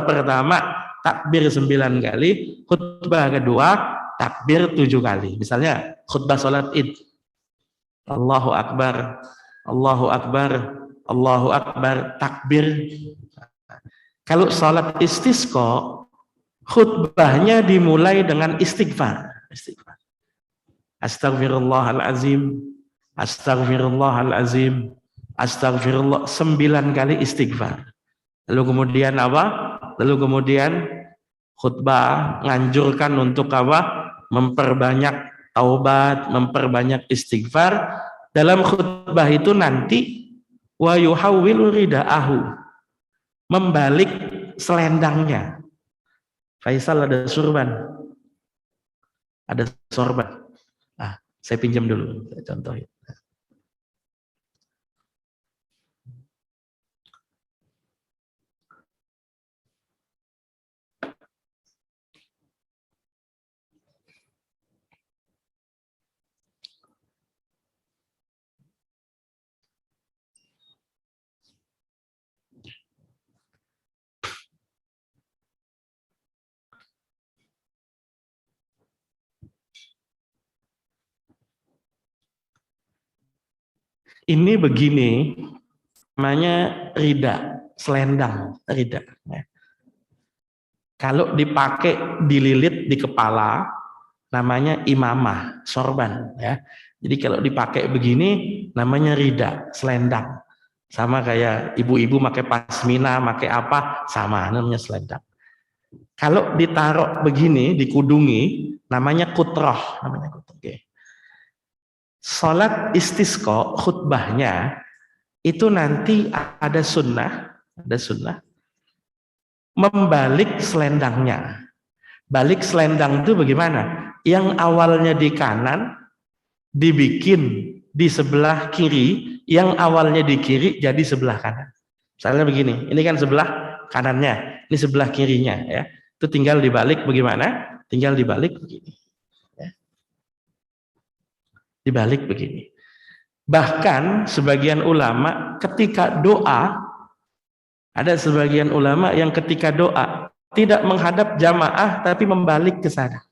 pertama takbir 9 kali, khutbah kedua takbir 7 kali. Misalnya khutbah sholat id, Allahu Akbar, Allahu Akbar, Allahu Akbar, takbir. Kalau sholat istisqa, khutbahnya dimulai dengan istighfar. Astaghfirullahalazim, astaghfirullahalazim, astagfirullah, 9 kali istighfar. Lalu kemudian Lalu kemudian khutbah nganjurkan untuk memperbanyak taubat, memperbanyak istighfar. Dalam khutbah itu nanti wa yuhawwilu ridaahu, membalik selendangnya. Faisal ada sorban. Saya pinjam dulu, saya contohin. Ini begini, namanya rida, selendang, rida. Kalau dipakai dililit di kepala, namanya imamah, sorban. Ya. Jadi kalau dipakai begini, namanya rida, selendang. Sama kayak ibu-ibu pakai pasmina, pakai apa, sama, namanya selendang. Kalau ditaruh begini, dikudungi, namanya kutroh, Okay. Salat istisqa khutbahnya itu nanti ada sunnah membalik selendangnya. Balik selendang itu bagaimana? Yang awalnya di kanan dibikin di sebelah kiri, yang awalnya di kiri jadi sebelah kanan. Misalnya begini, ini kan sebelah kanannya, ini sebelah kirinya ya. Itu tinggal dibalik bagaimana? Tinggal dibalik begini. Dibalik begini. Bahkan sebagian ulama ketika doa, ada sebagian ulama yang ketika doa tidak menghadap jamaah tapi membalik ke sana.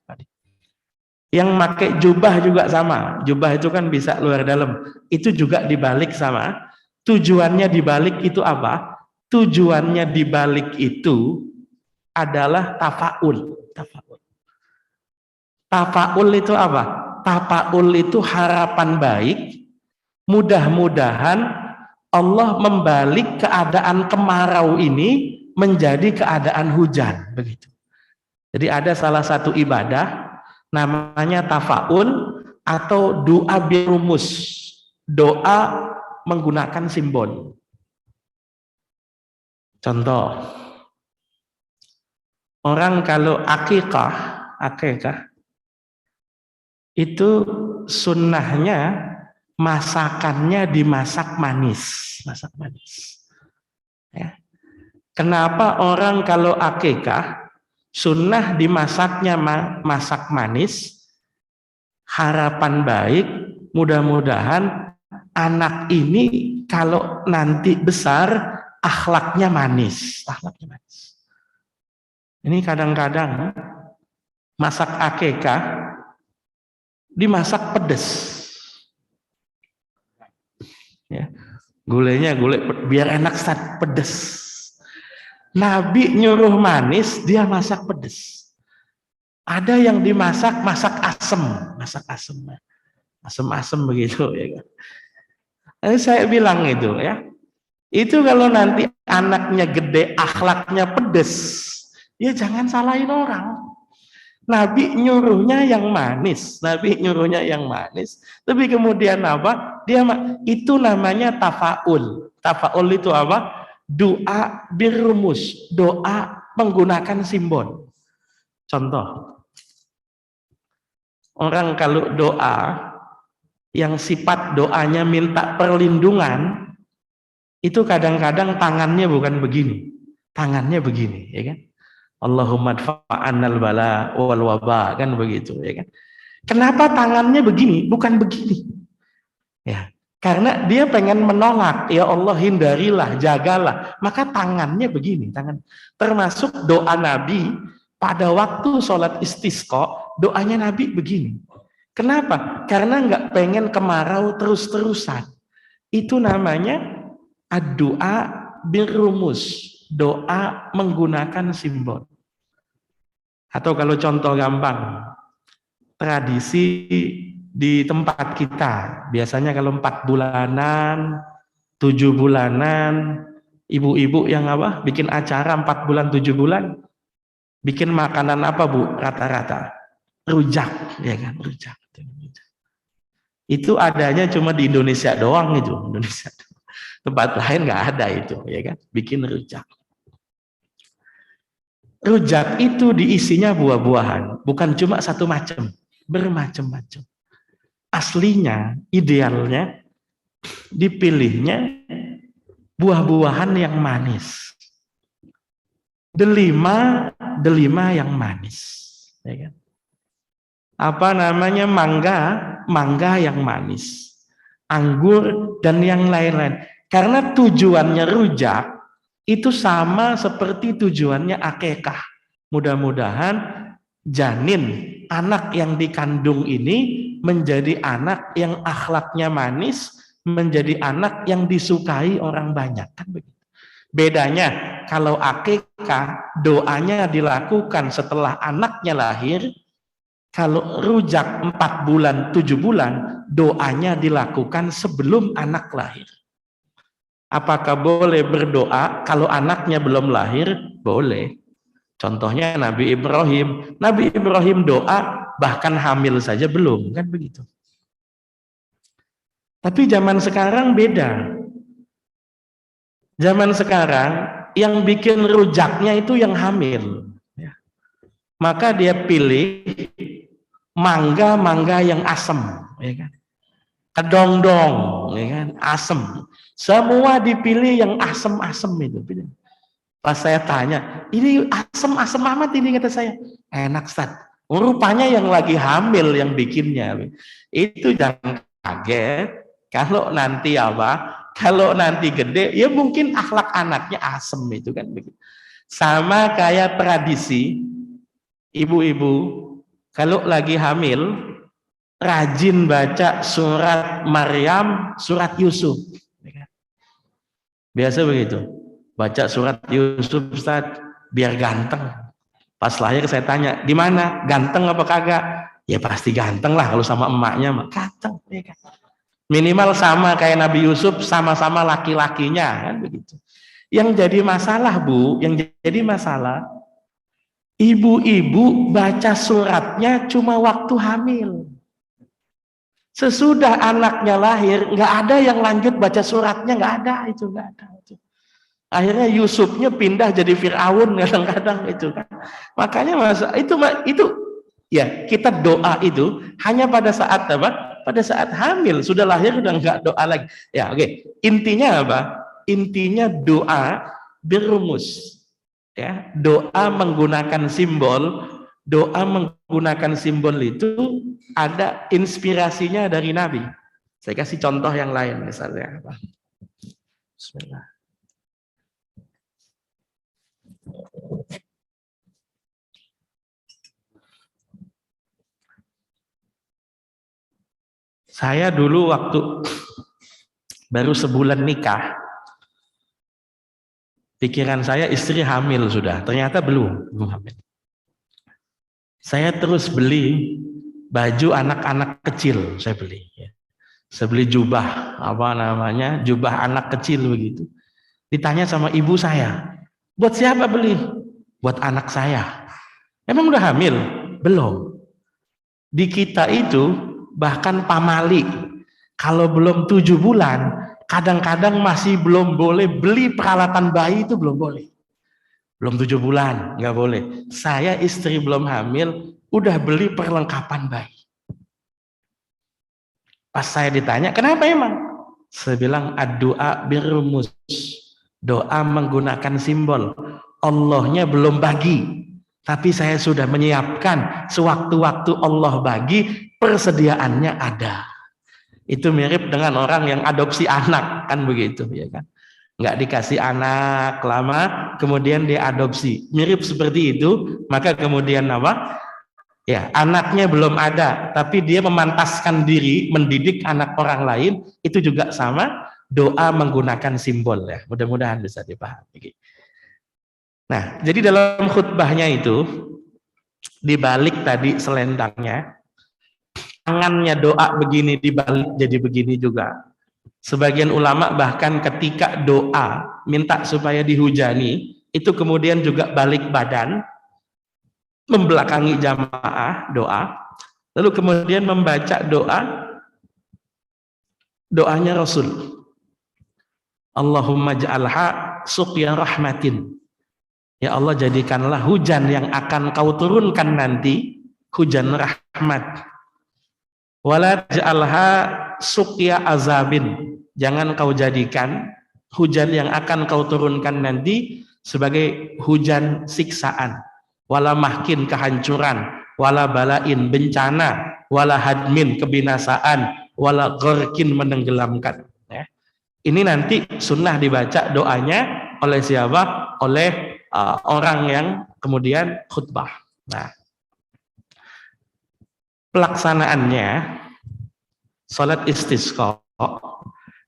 Yang pakai jubah juga sama. Jubah itu kan bisa luar dalam. Itu juga dibalik sama. Tujuannya dibalik itu apa? Tujuannya dibalik itu adalah tafaul. Tafaul itu apa? Tafaul itu harapan baik, mudah-mudahan Allah membalik keadaan kemarau ini menjadi keadaan hujan, begitu. Jadi ada salah satu ibadah namanya tafaul atau doa birumus, doa menggunakan simbol. Contoh, orang kalau akikah itu sunnahnya masakannya dimasak manis, masak manis. Ya. Kenapa orang kalau akikah sunnah dimasaknya masak manis? Harapan baik, mudah-mudahan anak ini kalau nanti besar akhlaknya manis, akhlaknya manis. Ini kadang-kadang masak akikah dimasak pedas. Ya. Gulenya gulai biar enak saat pedas. Nabi nyuruh manis, dia masak pedas. Ada yang dimasak masak asem, asem begitu ya kan. Saya bilang itu ya. Itu kalau nanti anaknya gede, akhlaknya pedas, ya jangan salahin orang. Nabi nyuruhnya yang manis, tapi kemudian apa? Itu namanya tafaul. Tafaul itu apa? Doa birumus, doa menggunakan simbol. Contoh, orang kalau doa yang sifat doanya minta perlindungan, itu kadang-kadang tangannya bukan begini, tangannya begini, ya kan? Allahumma dfa'annal bala wal waba, kan begitu ya kan. Kenapa tangannya begini bukan begini? Ya, karena dia pengen menolak, ya Allah hindarilah, jagalah, maka tangannya begini, tangan. Termasuk doa Nabi pada waktu sholat istisqa, doanya Nabi begini. Kenapa? Karena nggak pengen kemarau terus-terusan. Itu namanya ad-doa birumus, doa menggunakan simbol. Atau kalau contoh gampang, tradisi di tempat kita, biasanya kalau 4 bulanan, 7 bulanan, ibu-ibu yang apa, bikin acara 4 bulan, 7 bulan, bikin makanan apa Bu? Rata-rata rujak, ya kan, rujak. Itu adanya cuma di Indonesia doang itu, Indonesia. Tempat lain nggak ada itu, ya kan? Bikin rujak. Rujak itu diisinya buah-buahan, bukan cuma satu macam, bermacam-macam. Aslinya, idealnya, dipilihnya buah-buahan yang manis. Delima yang manis, ya kan? Apa namanya, mangga yang manis, anggur dan yang lain-lain. Karena tujuannya rujak itu sama seperti tujuannya akikah. Mudah-mudahan janin, anak yang dikandung ini menjadi anak yang akhlaknya manis, menjadi anak yang disukai orang banyak, kan begitu. Bedanya kalau akikah doanya dilakukan setelah anaknya lahir, kalau rujak 4 bulan, 7 bulan, doanya dilakukan sebelum anak lahir. Apakah boleh berdoa kalau anaknya belum lahir? Boleh. Contohnya Nabi Ibrahim. Nabi Ibrahim doa bahkan hamil saja belum, kan begitu. Tapi zaman sekarang beda. Zaman sekarang yang bikin rujaknya itu yang hamil. Maka dia pilih mangga yang asem, ya kan? Kedongdong, ya kan? Asem. Semua dipilih yang asem-asem itu. Pas saya tanya, ini asem-asem amat ini, kata saya. Enak Ustaz. Rupanya yang lagi hamil yang bikinnya. Itu jangan kaget kalau nanti apa? Kalau nanti gede, ya mungkin akhlak anaknya asem itu kan begitu. Sama kayak tradisi ibu-ibu kalau lagi hamil rajin baca surat Maryam, surat Yusuf. Biasa begitu. Baca surat Yusuf Ustaz biar ganteng. Pas lahir saya tanya, di mana? Ganteng apa kagak? Ya pasti ganteng lah kalau sama emaknya mah ganteng, ya kan? Minimal sama kayak Nabi Yusuf, sama-sama laki-lakinya, kan begitu. Yang jadi masalah Bu, yang jadi masalah ibu-ibu baca suratnya cuma waktu hamil. Sesudah anaknya lahir, nggak ada yang lanjut baca suratnya, nggak ada itu. Akhirnya Yusufnya pindah jadi Fir'aun kadang-kadang itu kan. Makanya itu ya kita doa itu hanya pada saat apa? pada saat hamil, sudah lahir udah nggak doa lagi. Ya, oke. Intinya apa? Intinya doa berumus. Ya, doa menggunakan simbol. Doa menggunakan simbol itu ada inspirasinya dari Nabi. Saya kasih contoh yang lain misalnya apa? Bismillah. Saya dulu waktu baru sebulan nikah, pikiran saya istri hamil sudah, ternyata belum hamil. Saya terus beli baju anak-anak kecil, saya beli. Saya beli jubah, jubah anak kecil begitu. Ditanya sama ibu saya, buat siapa beli? Buat anak saya. Emang udah hamil? Belum. Di kita itu bahkan pamali, kalau belum 7 bulan, kadang-kadang masih belum boleh beli peralatan bayi, itu belum boleh. Belum 7 bulan, nggak boleh. Saya istri belum hamil, udah beli perlengkapan bayi. Pas saya ditanya, kenapa emang? Saya bilang, ad-du'a birrumus. Doa menggunakan simbol. Allahnya belum bagi, tapi saya sudah menyiapkan. Sewaktu-waktu Allah bagi, persediaannya ada. Itu mirip dengan orang yang adopsi anak, kan begitu, ya kan? Nggak dikasih anak lama, kemudian dia adopsi. Mirip seperti itu, maka kemudian apa? Ya, anaknya belum ada, tapi dia memantaskan diri mendidik anak orang lain, itu juga sama. Doa menggunakan simbol, ya. Mudah-mudahan bisa dipahami. Nah, jadi dalam khutbahnya itu, dibalik tadi selendangnya, tangannya doa begini dibalik jadi begini juga. Sebagian ulama bahkan ketika doa minta supaya dihujani, itu kemudian juga balik badan, membelakangi jamaah doa, lalu kemudian membaca doanya Rasul. Allahumma ja'alha suqya rahmatin. Ya Allah, jadikanlah hujan yang akan kau turunkan nanti, hujan rahmat. Wala ja'alha suqya azabin. Jangan kau jadikan hujan yang akan kau turunkan nanti sebagai hujan siksaan. Wala mahkin kehancuran, wala balain bencana, wala hadmin kebinasaan, wala gharkin menenggelamkan. Ya. Ini nanti sunnah dibaca doanya oleh siapa? Oleh orang yang kemudian khutbah. Nah, pelaksanaannya salat istisqa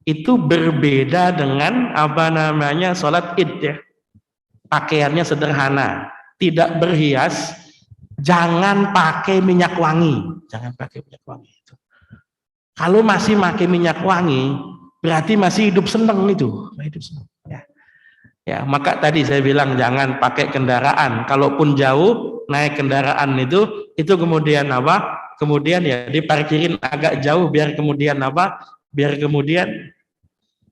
itu berbeda dengan salat id, ya. Pakaiannya sederhana, tidak berhias, jangan pakai minyak wangi, jangan pakai minyak wangi itu. Kalau masih pakai minyak wangi, berarti masih hidup seneng itu, hidup seneng. Ya, maka tadi saya bilang jangan pakai kendaraan. Kalaupun jauh naik kendaraan itu kemudian apa? Kemudian ya diparkirin agak jauh biar kemudian apa? Biar kemudian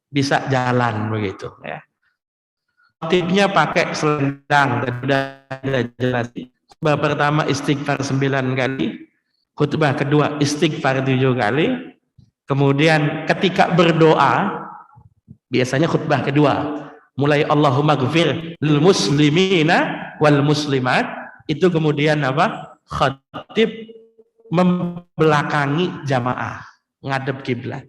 bisa jalan begitu. Ya. Tipnya pakai selendang. Sudah jelas. Khutbah pertama istighfar 9 kali. Khutbah kedua istighfar 7 kali. Kemudian ketika berdoa biasanya khutbah kedua. Mulai Allahumma ghfir lil muslimina wal muslimat, itu kemudian apa? Khatib membelakangi jamaah, ngadep kiblat.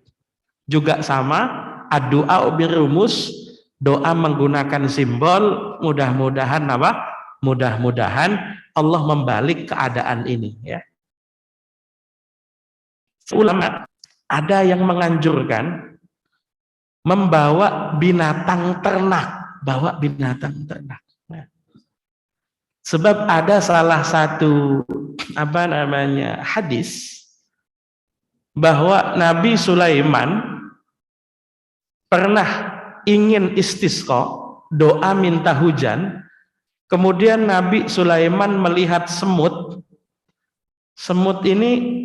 Juga sama, ad-du'a birumus, doa menggunakan simbol, mudah-mudahan apa? Mudah-mudahan Allah membalik keadaan ini, ya. Ulama ada yang menganjurkan membawa binatang ternak, bawa binatang ternak. Nah, sebab ada salah satu hadis bahwa Nabi Sulaiman pernah ingin istisqa, doa minta hujan. Kemudian Nabi Sulaiman melihat semut. Semut ini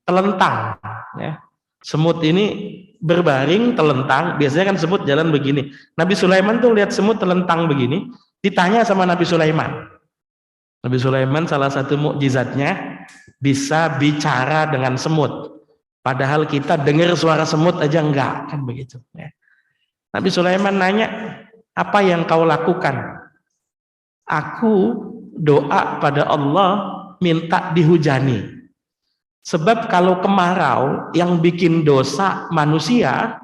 telentang, ya. Semut ini berbaring telentang, biasanya kan semut jalan begini. Nabi Sulaiman tuh lihat semut telentang begini, ditanya sama Nabi Sulaiman. Nabi Sulaiman salah satu mukjizatnya bisa bicara dengan semut. Padahal kita dengar suara semut aja enggak, kan begitu. Ya. Nabi Sulaiman nanya, apa yang kau lakukan? Aku doa pada Allah minta dihujani. Sebab kalau kemarau yang bikin dosa manusia,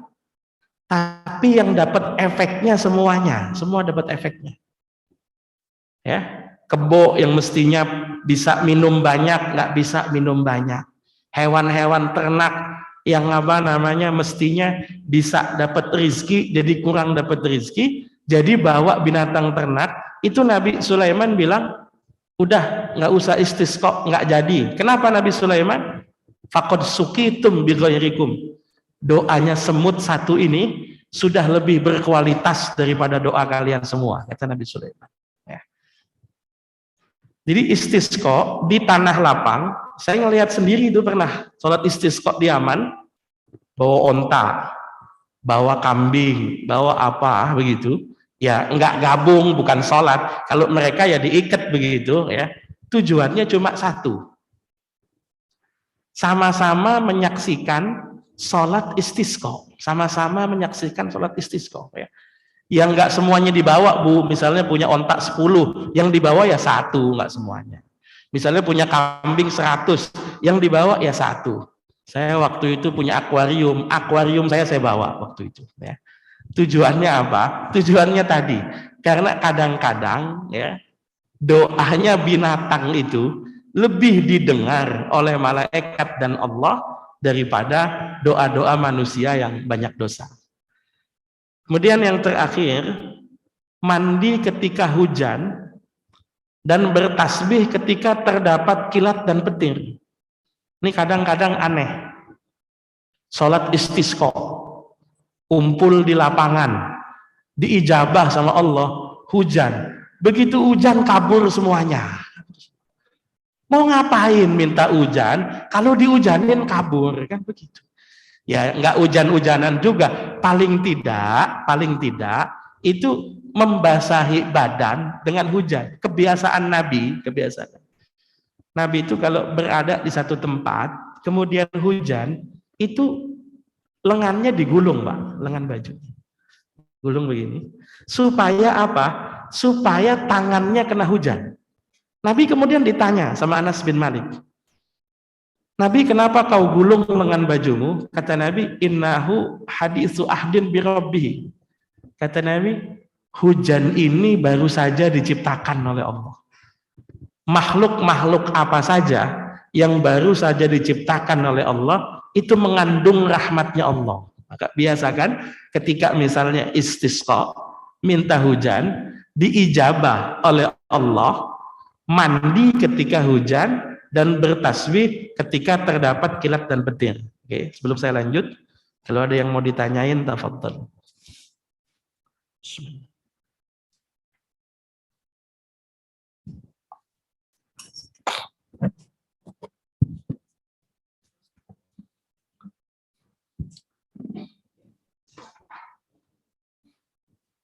tapi yang dapat efeknya semuanya, semua dapat efeknya. Ya, kebo yang mestinya bisa minum banyak, nggak bisa minum banyak. Hewan-hewan ternak yang mestinya bisa dapat rizki, jadi kurang dapat rizki, jadi bawa binatang ternak. Itu Nabi Sulaiman bilang, udah nggak usah istisqa, nggak jadi. Kenapa Nabi Sulaiman? Faqad suqitum bi ghairikum. Doanya semut satu ini sudah lebih berkualitas daripada doa kalian semua, kata Nabi Sulaiman. Ya. Jadi istisqa di tanah lapang, saya ngelihat sendiri itu pernah sholat istisqa di Yaman, bawa onta, bawa kambing, bawa apa begitu, ya nggak gabung, bukan sholat. Kalau mereka ya diikat begitu, ya tujuannya cuma satu, sama-sama menyaksikan sholat istisqa, sama-sama menyaksikan sholat istisqa. Ya. Yang nggak semuanya dibawa, Bu, misalnya punya ontak 10, yang dibawa ya 1, nggak semuanya. Misalnya punya kambing 100, yang dibawa ya 1. Saya waktu itu punya akuarium saya bawa waktu itu. Ya. Tujuannya apa? Tujuannya tadi, karena kadang-kadang ya doanya binatang itu lebih didengar oleh malaikat dan Allah daripada doa-doa manusia yang banyak dosa. Kemudian yang terakhir, mandi ketika hujan dan bertasbih ketika terdapat kilat dan petir. Ini kadang-kadang aneh. Sholat istisqa, kumpul di lapangan, diijabah sama Allah, hujan. Begitu hujan kabur semuanya. Mau ngapain minta hujan? Kalau dihujanin kabur, kan begitu. Ya nggak hujan-hujanan juga, paling tidak itu membasahi badan dengan hujan. Kebiasaan Nabi itu kalau berada di satu tempat kemudian hujan, itu lengannya digulung, Pak, lengan baju gulung begini, supaya apa? Supaya tangannya kena hujan. Nabi kemudian ditanya sama Anas bin Malik, Nabi, kenapa kau gulung lengan bajumu? Kata Nabi, innahu haditsu ahdin bi rabbih. Kata Nabi, hujan ini baru saja diciptakan oleh Allah. Makhluk-makhluk apa saja yang baru saja diciptakan oleh Allah itu mengandung rahmatnya Allah. Maka biasakan ketika misalnya istisqa, minta hujan, diijabah oleh Allah, mandi ketika hujan, dan bertasbih ketika terdapat kilat dan petir. Oke, sebelum saya lanjut, kalau ada yang mau ditanyain, tafadhol.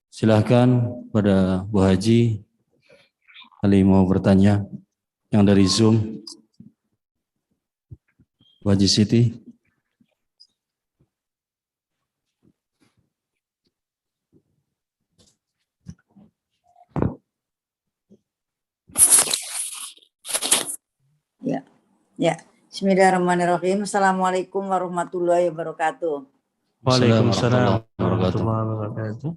Silahkan pada Bu Haji, kali mau bertanya yang dari Zoom. Bu Haji Siti. Ya. Bismillahirrahmanirrahim. Assalamualaikum warahmatullahi wabarakatuh. Waalaikumsalam warahmatullahi wabarakatuh.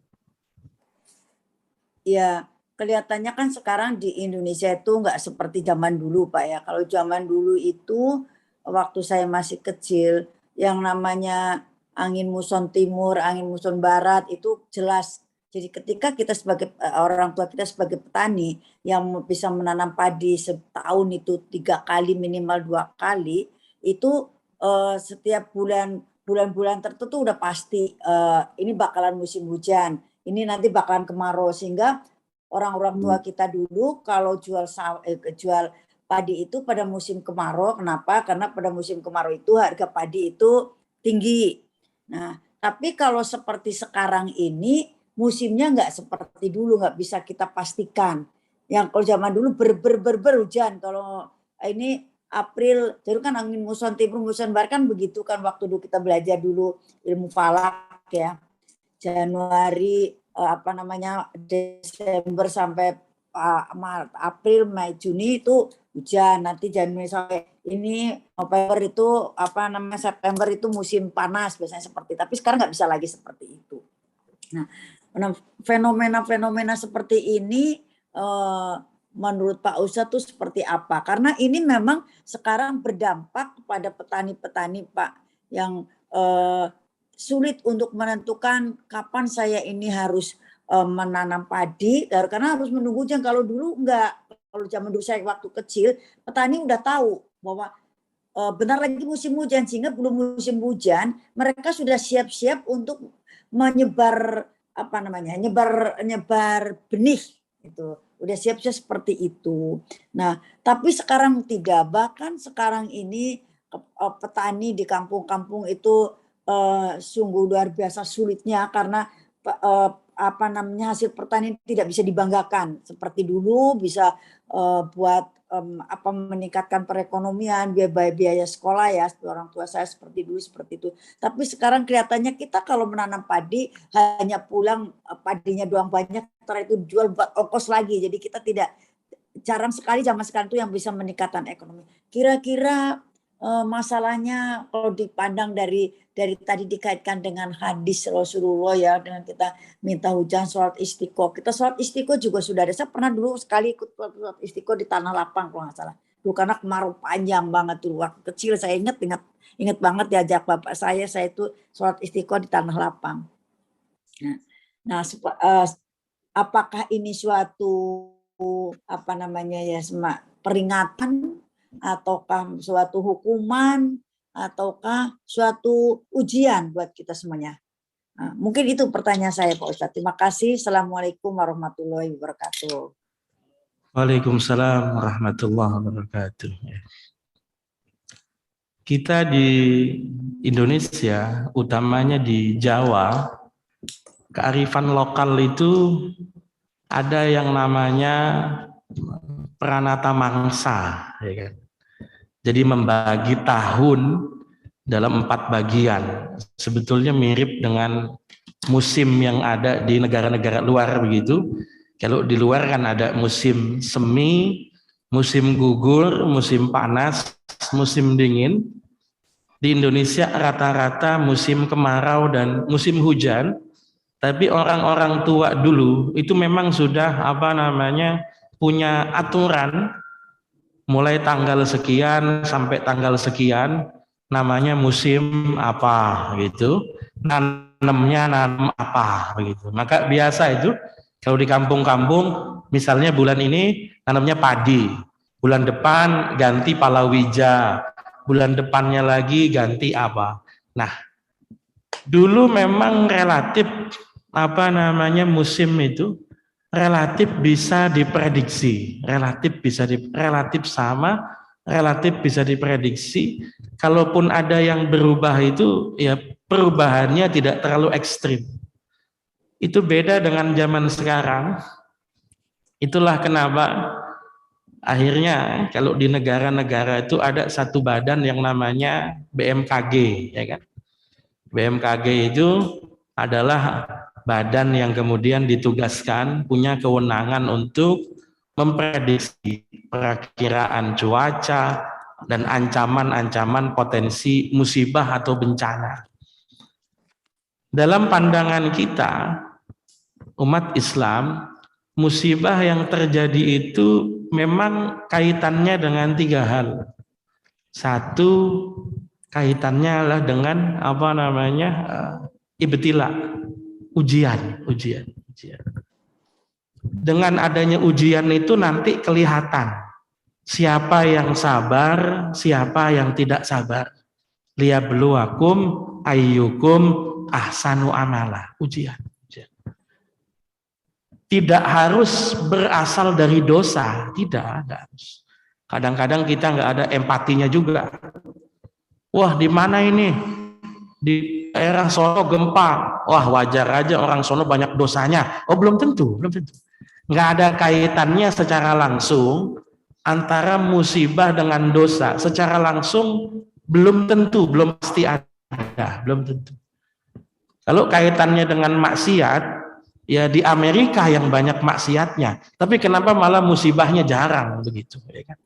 Ya, kelihatannya kan sekarang di Indonesia itu nggak seperti zaman dulu, Pak ya. Kalau zaman dulu itu waktu saya masih kecil, yang namanya angin muson timur, angin muson barat itu jelas. Jadi ketika kita sebagai orang tua kita sebagai petani yang bisa menanam padi setahun itu 3 kali minimal 2 kali, itu setiap bulan-bulan tertentu udah pasti ini bakalan musim hujan, ini nanti bakalan kemarau, sehingga orang-orang tua kita dulu kalau jual padi itu pada musim kemarau. Kenapa? Karena pada musim kemarau itu harga padi itu tinggi. Nah, tapi kalau seperti sekarang ini musimnya nggak seperti dulu, nggak bisa kita pastikan. Yang kalau zaman dulu berhujan, kalau ini April, jadi kan angin muson timur muson barat kan begitu kan waktu dulu kita belajar dulu ilmu falak ya. Januari Desember sampai Maret, April, Mei, Juni itu hujan. Nanti Januari sampai ini November itu September itu musim panas biasanya seperti. Tapi sekarang nggak bisa lagi seperti itu. Nah, fenomena-fenomena seperti ini menurut Pak Ustadz itu seperti apa? Karena ini memang sekarang berdampak kepada petani-petani Pak yang sulit untuk menentukan kapan saya ini harus menanam padi karena harus menunggu hujan. Kalau dulu enggak, kalau zaman dulu saya waktu kecil petani udah tahu bahwa bentar lagi musim hujan, sehingga belum musim hujan mereka sudah siap-siap untuk menyebar nyebar benih itu. Udah siap-siap seperti itu. Nah, tapi sekarang tidak. Bahkan sekarang ini petani di kampung-kampung itu sungguh luar biasa sulitnya karena hasil pertanian tidak bisa dibanggakan seperti dulu bisa buat meningkatkan perekonomian, biaya sekolah ya orang tua saya seperti dulu seperti itu. Tapi sekarang kelihatannya kita kalau menanam padi hanya pulang padinya doang banyak, setelah itu jual buat ongkos lagi. Jadi kita jarang sekali zaman sekarang itu yang bisa meningkatkan ekonomi. Kira-kira masalahnya kalau dipandang dari tadi dikaitkan dengan hadis Rasulullah ya, dengan kita minta hujan, sholat istiqo. Kita sholat istiqo juga sudah ada. Saya pernah dulu sekali ikut sholat istiqo di Tanah Lapang kalau nggak salah. Dulu karena kemarau panjang banget tuh waktu kecil, saya ingat banget diajak bapak saya itu sholat istiqo di Tanah Lapang. Nah, apakah ini suatu peringatan ataukah suatu hukuman ataukah suatu ujian buat kita semuanya? Nah, mungkin itu pertanyaan saya Pak Ustadz. Terima kasih. Assalamualaikum warahmatullahi wabarakatuh. Waalaikumsalam warahmatullahi wabarakatuh. Kita di Indonesia, utamanya di Jawa, kearifan lokal itu ada yang namanya pranata mangsa, ya kan? Jadi membagi tahun dalam 4 bagian. Sebetulnya mirip dengan musim yang ada di negara-negara luar begitu. Kalau di luar kan ada musim semi, musim gugur, musim panas, musim dingin. Di Indonesia rata-rata musim kemarau dan musim hujan. Tapi orang-orang tua dulu itu memang sudah punya aturan mulai tanggal sekian sampai tanggal sekian namanya musim apa gitu, nanamnya nanam apa begitu. Maka biasa itu kalau di kampung-kampung misalnya bulan ini nanamnya padi, bulan depan ganti palawija, bulan depannya lagi ganti apa. Nah, dulu memang relatif musim itu relatif bisa diprediksi, relatif bisa diprediksi. Kalaupun ada yang berubah itu ya perubahannya tidak terlalu ekstrim. Itu beda dengan zaman sekarang. Itulah kenapa akhirnya kalau di negara-negara itu ada satu badan yang namanya BMKG, ya kan? BMKG itu adalah badan yang kemudian ditugaskan punya kewenangan untuk memprediksi perakiraan cuaca dan ancaman-ancaman potensi musibah atau bencana. Dalam pandangan kita, umat Islam, musibah yang terjadi itu memang kaitannya dengan 3 hal. Satu, kaitannya adalah dengan ibtila, ujian. Dengan adanya ujian itu nanti kelihatan siapa yang sabar, siapa yang tidak sabar. Liyabluwakum ayyukum ahsanu amala. Ujian. Tidak harus berasal dari dosa, tidak harus. Kadang-kadang kita nggak ada empatinya juga. Wah, di mana ini? Di daerah sono gempa, wah wajar aja orang sono banyak dosanya. Oh belum tentu. Nggak ada kaitannya secara langsung antara musibah dengan dosa secara langsung belum tentu, belum pasti ada, belum tentu. Kalau kaitannya dengan maksiat, ya di Amerika yang banyak maksiatnya, tapi kenapa malah musibahnya jarang begitu, ya kan?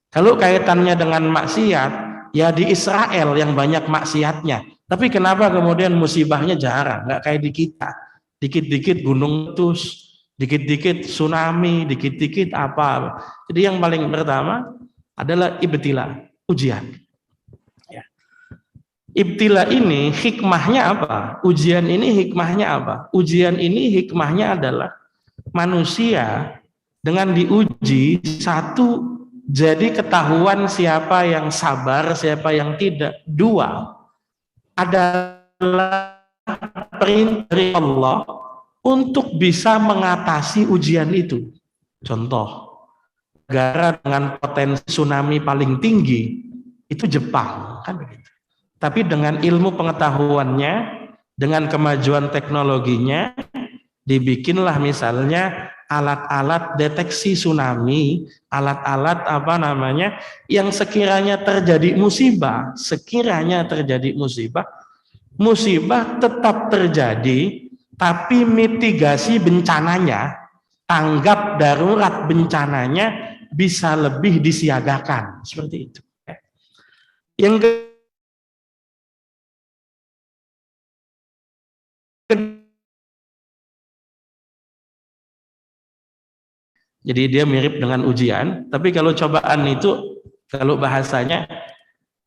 Kalau kaitannya dengan maksiat, ya di Israel yang banyak maksiatnya, tapi kenapa kemudian musibahnya jarang, nggak kayak di kita, dikit-dikit gunung meletus, dikit-dikit tsunami, dikit-dikit apa. Jadi yang paling pertama adalah ibtila, ujian. Ya. Ibtila ini hikmahnya apa? Ujian ini hikmahnya apa? Ujian ini hikmahnya adalah manusia dengan diuji, satu, jadi ketahuan siapa yang sabar, siapa yang tidak. Dua, adalah perintah dari Allah untuk bisa mengatasi ujian itu. Contoh, negara dengan potensi tsunami paling tinggi itu Jepang, kan begitu. Tapi dengan ilmu pengetahuannya, dengan kemajuan teknologinya, dibikinlah misalnya alat-alat deteksi tsunami, alat-alat yang sekiranya terjadi musibah, musibah tetap terjadi, tapi mitigasi bencananya, tanggap darurat bencananya bisa lebih disiagakan, seperti itu. Yang jadi dia mirip dengan ujian, tapi kalau cobaan itu, kalau bahasanya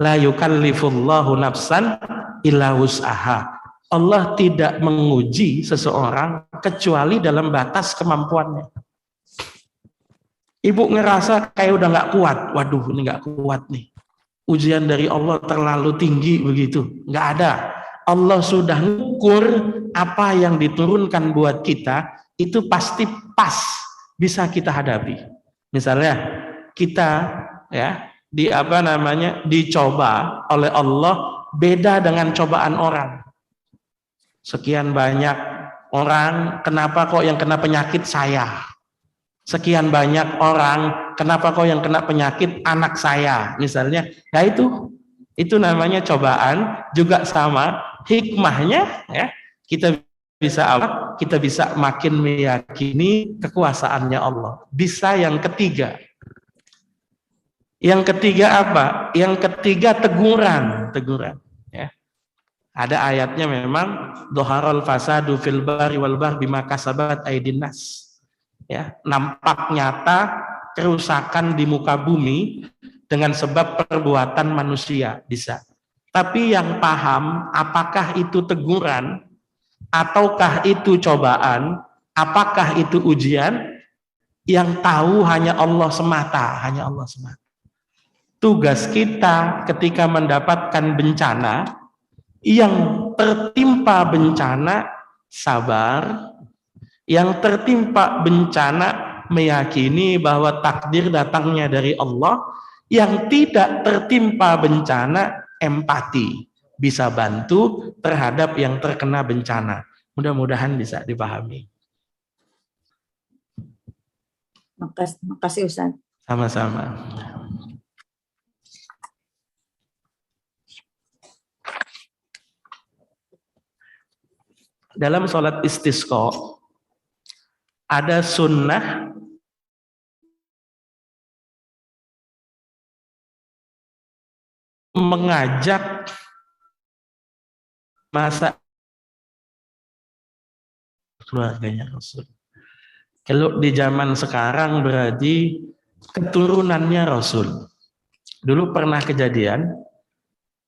la yukallifullahu nafsan illa wus'aha. Allah tidak menguji seseorang kecuali dalam batas kemampuannya. Ibu ngerasa kayak udah nggak kuat, waduh ini nggak kuat nih. Ujian dari Allah terlalu tinggi begitu, nggak ada. Allah sudah ngukur apa yang diturunkan buat kita itu pasti pas bisa kita hadapi. Misalnya kita ya dicoba oleh Allah beda dengan cobaan orang. Sekian banyak orang, kenapa kok yang kena penyakit saya? Sekian banyak orang, kenapa kok yang kena penyakit anak saya? Misalnya, ya itu namanya cobaan, juga sama hikmahnya ya. Kita bisa apa? Kita bisa makin meyakini kekuasaannya Allah. Bisa yang ketiga. Yang ketiga apa? Yang ketiga teguran. Ya. Ada ayatnya memang dhaharal fasadu fil bari wal bahri bima kasabat aydin nas. Ya, nampak nyata kerusakan di muka bumi dengan sebab perbuatan manusia, bisa. Tapi yang paham apakah itu teguran ataukah itu cobaan, apakah itu ujian, yang tahu hanya Allah semata, Tugas kita ketika mendapatkan bencana, yang tertimpa bencana sabar, yang tertimpa bencana meyakini bahwa takdir datangnya dari Allah, yang tidak tertimpa bencana empati, bisa bantu terhadap yang terkena bencana. Mudah-mudahan bisa dipahami. Makasih Ustaz. Sama-sama. Dalam sholat istisqa ada sunnah mengajak masa keluarganya Rasul. Kalau di zaman sekarang berarti keturunannya Rasul. Dulu pernah kejadian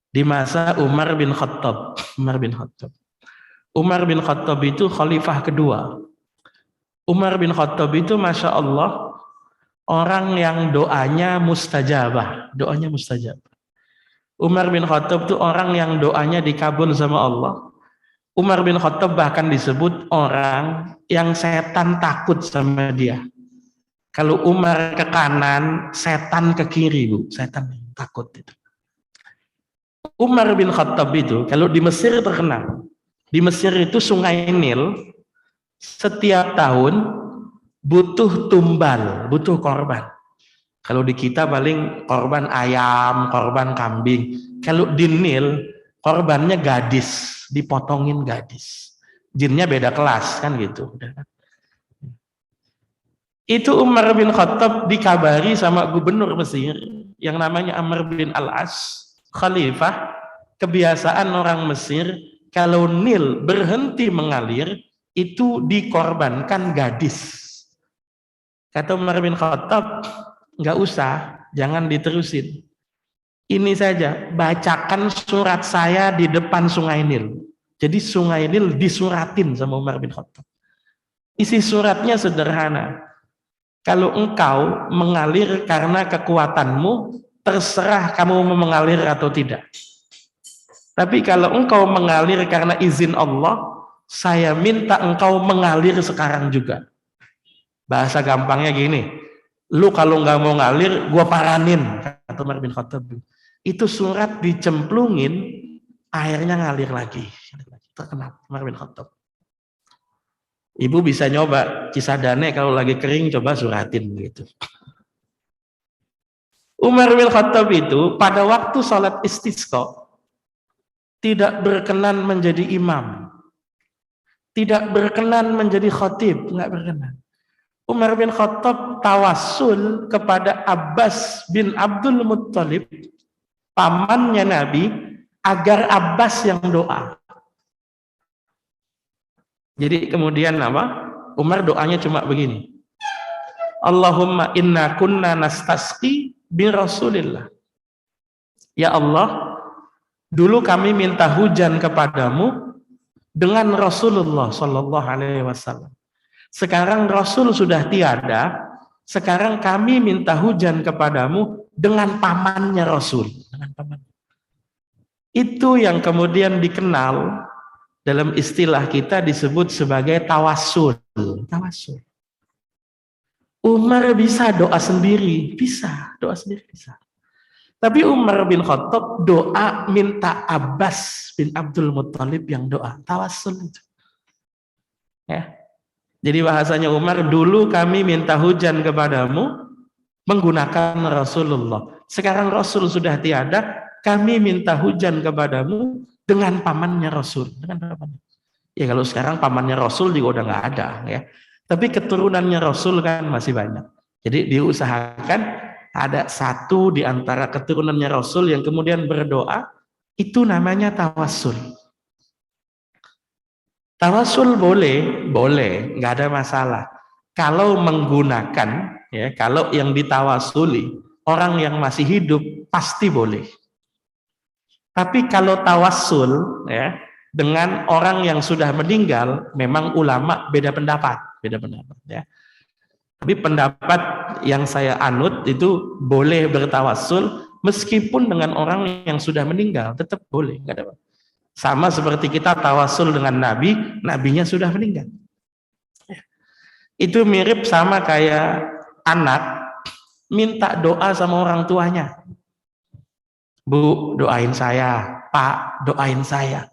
di masa Umar bin Khattab. Umar bin Khattab itu khalifah kedua. Umar bin Khattab itu Masya Allah orang yang doanya mustajabah. Umar bin Khattab itu orang yang doanya dikabul sama Allah. Umar bin Khattab bahkan disebut orang yang setan takut sama dia. Kalau Umar ke kanan, setan ke kiri, Bu. Setan takut itu. Umar bin Khattab itu kalau di Mesir terkenal. Di Mesir itu Sungai Nil setiap tahun butuh tumbal, butuh korban. Kalau di kita paling korban ayam, korban kambing. Kalau di Nil, korbannya gadis, dipotongin gadis. Jinnya beda kelas, kan gitu. Itu Umar bin Khattab dikabari sama gubernur Mesir, yang namanya Amr bin Al-As, khalifah. Kebiasaan orang Mesir, kalau Nil berhenti mengalir, itu dikorbankan gadis. Kata Umar bin Khattab, nggak usah, jangan diterusin. Ini saja, bacakan surat saya di depan Sungai Nil. Jadi Sungai Nil disuratin sama Umar bin Khattab. Isi suratnya sederhana. Kalau engkau mengalir karena kekuatanmu, terserah kamu mau mengalir atau tidak. Tapi kalau engkau mengalir karena izin Allah, saya minta engkau mengalir sekarang juga. Bahasa gampangnya gini, lu kalau nggak mau ngalir, gua paranin, kata Umar bin Khattab. Itu surat dicemplungin, airnya ngalir lagi. Terkenal Umar bin Khattab. Ibu bisa nyoba Cisadane kalau lagi kering, coba suratin gitu. Umar bin Khattab itu pada waktu sholat istisqa tidak berkenan menjadi imam, tidak berkenan menjadi khatib, nggak berkenan. Umar bin Khattab tawassul kepada Abbas bin Abdul Muttalib, pamannya Nabi, agar Abbas yang doa. Jadi kemudian apa? Umar doanya cuma begini. Allahumma inna kunna nastasqi bi Rasulillah. Ya Allah, dulu kami minta hujan kepadamu dengan Rasulullah sallallahu alaihi wasallam. Sekarang Rasul sudah tiada, sekarang kami minta hujan kepadamu dengan pamannya Rasul. Dengan paman. Itu yang kemudian dikenal dalam istilah kita disebut sebagai tawassul. Tawassul. Umar bisa doa sendiri, bisa doa sendiri bisa. Tapi Umar bin Khattab doa minta Abbas bin Abdul Muttalib yang doa, tawassul itu. Ya. Jadi bahasanya Umar, dulu kami minta hujan kepadamu menggunakan Rasulullah. Sekarang Rasul sudah tiada, kami minta hujan kepadamu dengan pamannya Rasul. Dengan pamannya. Ya kalau sekarang pamannya Rasul juga udah nggak ada, ya. Tapi keturunannya Rasul kan masih banyak. Jadi diusahakan ada satu di antara keturunannya Rasul yang kemudian berdoa, itu namanya tawassul. Tawassul boleh, nggak ada masalah. Kalau menggunakan, ya, kalau yang ditawasuli orang yang masih hidup pasti boleh. Tapi kalau tawassul, ya, dengan orang yang sudah meninggal, memang ulama beda pendapat, ya. Tapi pendapat yang saya anut itu boleh bertawassul meskipun dengan orang yang sudah meninggal, tetap boleh, nggak ada. Sama seperti kita tawassul dengan Nabi, Nabinya sudah meninggal. Itu mirip sama kayak anak minta doa sama orang tuanya. Bu, doain saya. Pak, doain saya.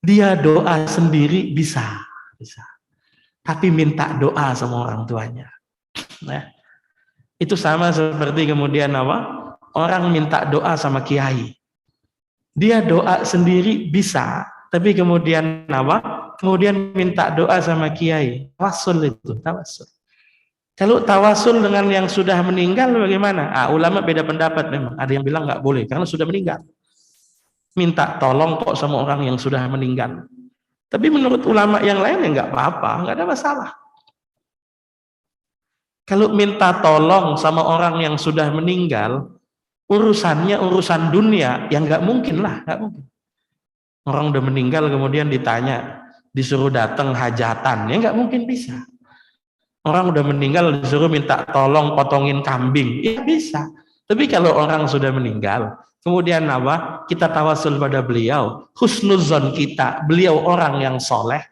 Dia doa sendiri bisa. Tapi minta doa sama orang tuanya. Nah, itu sama seperti kemudian apa? Orang minta doa sama kiai. Dia doa sendiri bisa, tapi kemudian apa? Kemudian minta doa sama kiai. Tawassul itu, tawassul. Kalau tawassul dengan yang sudah meninggal bagaimana? Ulama beda pendapat memang. Ada yang bilang nggak boleh karena sudah meninggal. Minta tolong kok sama orang yang sudah meninggal. Tapi menurut ulama yang lain ya nggak apa-apa, nggak ada masalah. Kalau minta tolong sama orang yang sudah meninggal, urusannya urusan dunia, yang nggak mungkin lah, nggak mungkin. Orang udah meninggal kemudian ditanya, disuruh datang hajatan, ya nggak mungkin bisa. Orang udah meninggal disuruh minta tolong potongin kambing, ya bisa. Tapi kalau orang sudah meninggal, kemudian apa? Kita tawassul pada beliau, husnuzon kita, beliau orang yang soleh,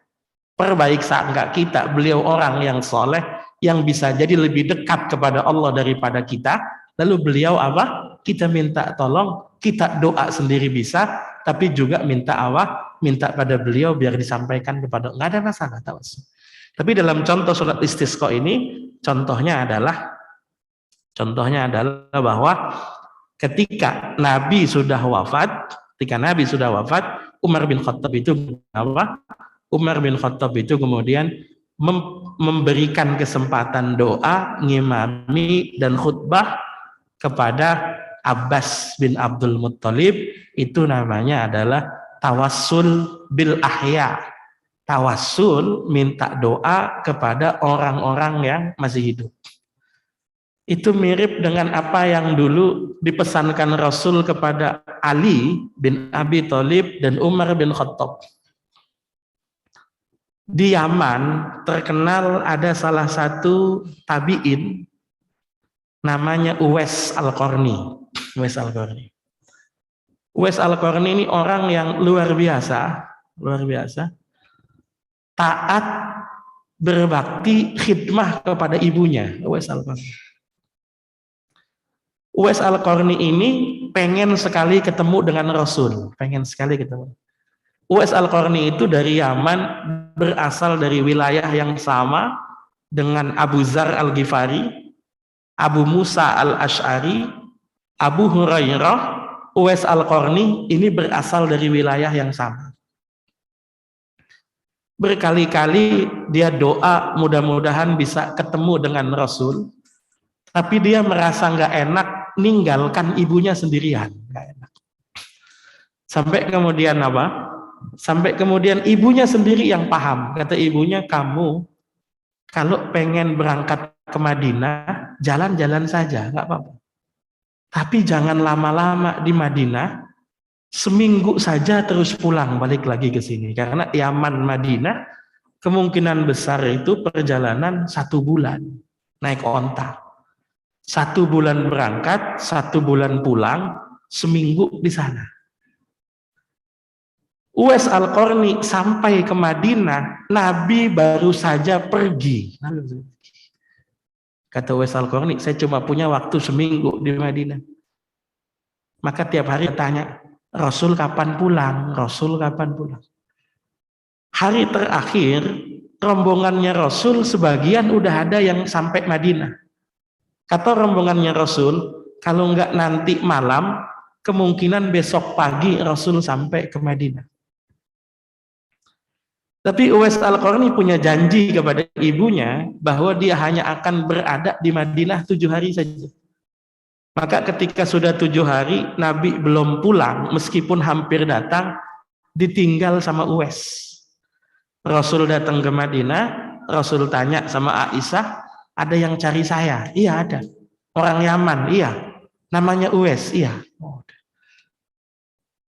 perbaik sangka kita, beliau orang yang soleh, yang bisa jadi lebih dekat kepada Allah daripada kita. Lalu beliau apa? Kita minta tolong, kita doa sendiri bisa, tapi juga minta apa? Minta pada beliau biar disampaikan kepada, nggak ada masalah tawassul. Tapi dalam contoh sholat istisqa ini, contohnya adalah Contohnya adalah bahwa ketika Nabi sudah wafat, Umar bin Khattab itu apa? Umar bin Khattab itu kemudian memberikan kesempatan doa, ngimami dan khutbah kepada Abbas bin Abdul Muttalib. Itu namanya adalah tawassul bil ahya. Tawassul, minta doa kepada orang-orang yang masih hidup. Itu mirip dengan apa yang dulu dipesankan Rasul kepada Ali bin Abi Thalib dan Umar bin Khattab. Di Yaman terkenal ada salah satu tabi'in namanya Uwais Al-Qarni. Uwais Al-Qarni ini orang yang luar biasa, taat, berbakti, khidmah kepada ibunya. Uwais Al-Qarni ini pengen sekali ketemu dengan Rasul, Uwais Al-Qarni itu dari Yaman, berasal dari wilayah yang sama dengan Abu Dzar Al-Ghifari, Abu Musa Al-Asy'ari, Abu Hurairah. Uwais Al-Qarni ini berasal dari wilayah yang sama. Berkali-kali dia doa mudah-mudahan bisa ketemu dengan Rasul, tapi dia merasa nggak enak ninggalkan ibunya sendirian, nggak enak. Sampai kemudian apa? Sampai kemudian ibunya sendiri yang paham. Kata ibunya, kamu kalau pengen berangkat ke Madinah, jalan-jalan saja, nggak apa-apa. Tapi jangan lama-lama di Madinah, seminggu saja terus pulang balik lagi ke sini. Karena Yaman Madinah kemungkinan besar itu perjalanan 1 bulan naik onta. 1 bulan berangkat, 1 bulan pulang, seminggu di sana. Uwais Al-Qarni sampai ke Madinah, Nabi baru saja pergi. Kata Uwais Al-Qarni, saya cuma punya waktu seminggu di Madinah. Maka tiap hari tanya, Rasul kapan pulang? Rasul kapan pulang? Hari terakhir, rombongannya Rasul sebagian udah ada yang sampai Madinah. Kata rombongannya Rasul, kalau enggak nanti malam, kemungkinan besok pagi Rasul sampai ke Madinah. Tapi Uwais Al-Qarni punya janji kepada ibunya bahwa dia hanya akan berada di Madinah 7 hari saja. Maka ketika sudah 7 hari, Nabi belum pulang, meskipun hampir datang, ditinggal sama Uwais. Rasul datang ke Madinah, Rasul tanya sama Aisyah, ada yang cari saya? Iya ada. Orang Yaman? Iya. Namanya Uwais? Iya.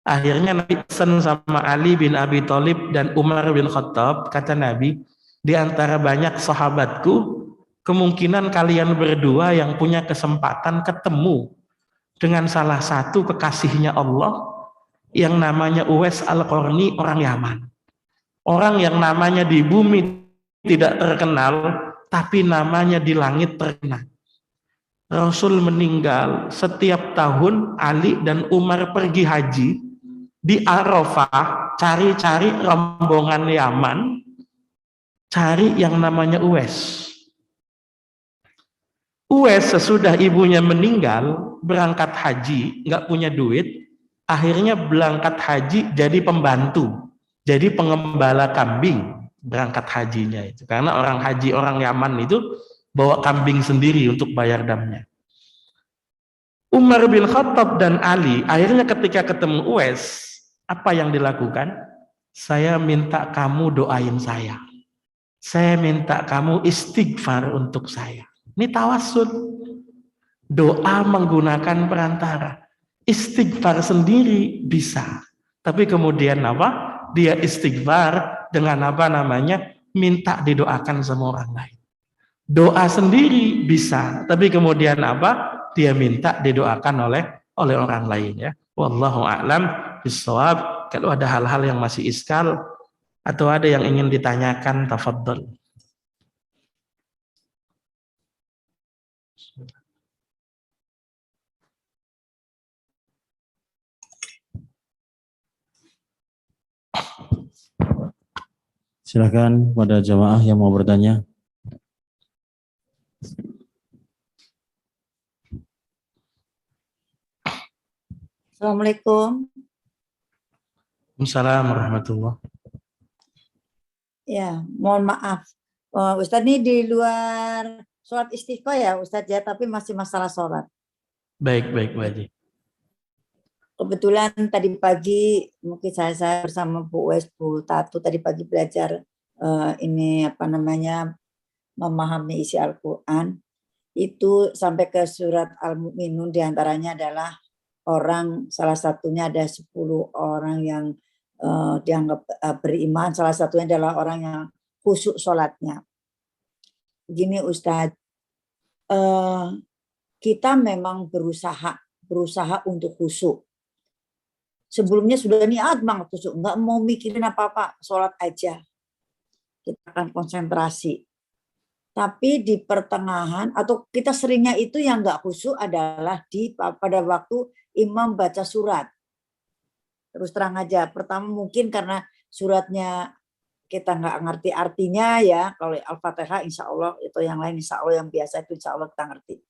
Akhirnya Nabi pesan sama Ali bin Abi Thalib dan Umar bin Khattab, kata Nabi, di antara banyak sahabatku, kemungkinan kalian berdua yang punya kesempatan ketemu dengan salah satu kekasihnya Allah yang namanya Uwais Al-Qarni, orang Yaman. Orang yang namanya di bumi tidak terkenal, tapi namanya di langit terkenal. Rasul meninggal, setiap tahun Ali dan Umar pergi haji, di Arafah cari-cari rombongan Yaman, cari yang namanya Uwais. Uwais sesudah ibunya meninggal, berangkat haji, nggak punya duit, akhirnya berangkat haji jadi pembantu, jadi pengembala kambing berangkat hajinya itu. Karena orang haji orang Yaman itu bawa kambing sendiri untuk bayar damnya. Umar bin Khattab dan Ali akhirnya ketika ketemu Uwais, apa yang dilakukan? Saya minta kamu doain saya. Saya minta kamu istighfar untuk saya. Ini tawassul. Doa menggunakan perantara. Istighfar sendiri bisa. Tapi kemudian apa? Dia istighfar dengan apa namanya? Minta didoakan sama orang lain. Doa sendiri bisa. Tapi kemudian apa? Dia minta didoakan oleh orang lain ya. Wallahu a'lam bishawab. Kalau ada hal-hal yang masih iskal atau ada yang ingin ditanyakan, tafadhol. Silakan pada jamaah yang mau bertanya. Assalamualaikum. Assalamualaikum warahmatullahi. Ya, mohon maaf. Ustadz ini di luar sholat istiqo ya Ustadz ya, tapi masih masalah sholat. Baik, baik, Pak Haji. Kebetulan tadi pagi mungkin saya bersama Bu Wes, Bu Tatu tadi pagi belajar ini apa namanya memahami isi Al-Quran. Itu sampai ke surat Al-Mu'minun, diantaranya adalah orang, salah satunya ada 10 orang yang dianggap beriman, salah satunya adalah orang yang khusyuk sholatnya. Begini Ustadz, kita memang berusaha untuk khusyuk. Sebelumnya sudah niat banget khusyuk, nggak mau mikirin apa-apa, sholat aja. Kita akan konsentrasi. Tapi di pertengahan atau kita seringnya itu yang nggak khusyuk adalah pada waktu imam baca surat. Terus terang aja, pertama mungkin karena suratnya kita nggak ngerti artinya ya. Kalau Al-Fatihah insya Allah, itu yang lain insya Allah, yang biasa itu insya Allah kita ngerti.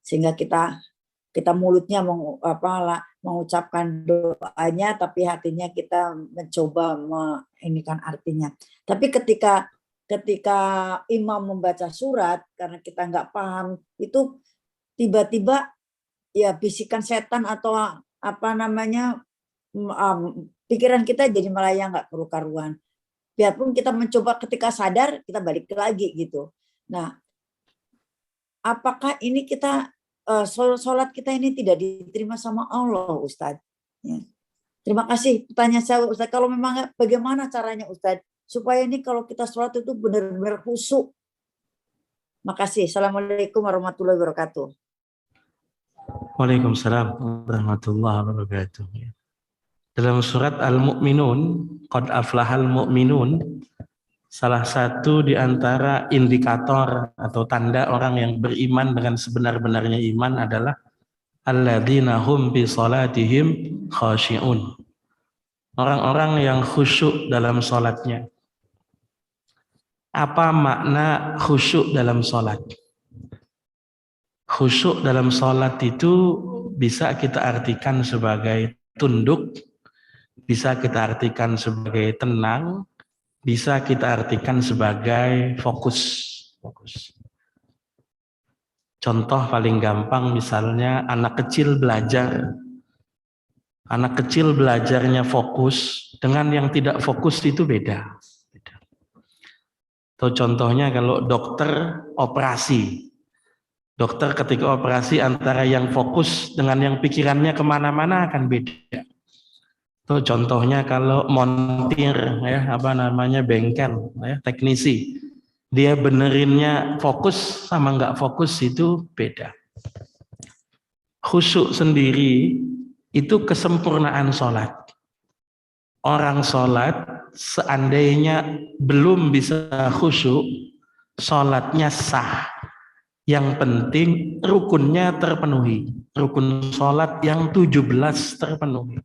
Sehingga kita mulutnya mengucapkan doanya, tapi hatinya kita mencoba menginikan artinya. Tapi ketika imam membaca surat, karena kita nggak paham, itu tiba-tiba ya bisikan setan atau apa namanya, pikiran kita jadi melayang nggak karu-karuan. Biarpun kita mencoba, ketika sadar kita balik lagi gitu. Nah, apakah ini kita sholat kita ini tidak diterima sama Allah, Ustadz? Ya. Terima kasih. Pertanyaan saya, Ustadz, kalau memang bagaimana caranya, Ustadz, supaya ini kalau kita sholat itu benar-benar khusyuk? Makasih. Assalamualaikum warahmatullahi wabarakatuh. Waalaikumsalam warahmatullahi wabarakatuh. Dalam surat Al-Mu'minun, qad aflahal mu'minun, salah satu di antara indikator atau tanda orang yang beriman dengan sebenar-benarnya iman adalah alladzina hum bi salatihim khashi'un. Orang-orang yang khusyuk dalam salatnya. Apa makna khusyuk dalam salat? Khusyuk dalam salat itu bisa kita artikan sebagai tunduk, bisa kita artikan sebagai tenang, bisa kita artikan sebagai fokus. Contoh paling gampang misalnya anak kecil belajar. Anak kecil belajarnya fokus dengan yang tidak fokus itu beda. Atau contohnya kalau dokter operasi. Dokter ketika operasi antara yang fokus dengan yang pikirannya kemana-mana akan beda. Itu contohnya kalau montir ya, bengkel ya, teknisi, dia benerinnya fokus sama nggak fokus itu beda. Khusyuk sendiri itu kesempurnaan sholat. Orang sholat seandainya belum bisa khusyuk, sholatnya sah. Yang penting rukunnya terpenuhi. Rukun sholat yang 17 terpenuhi.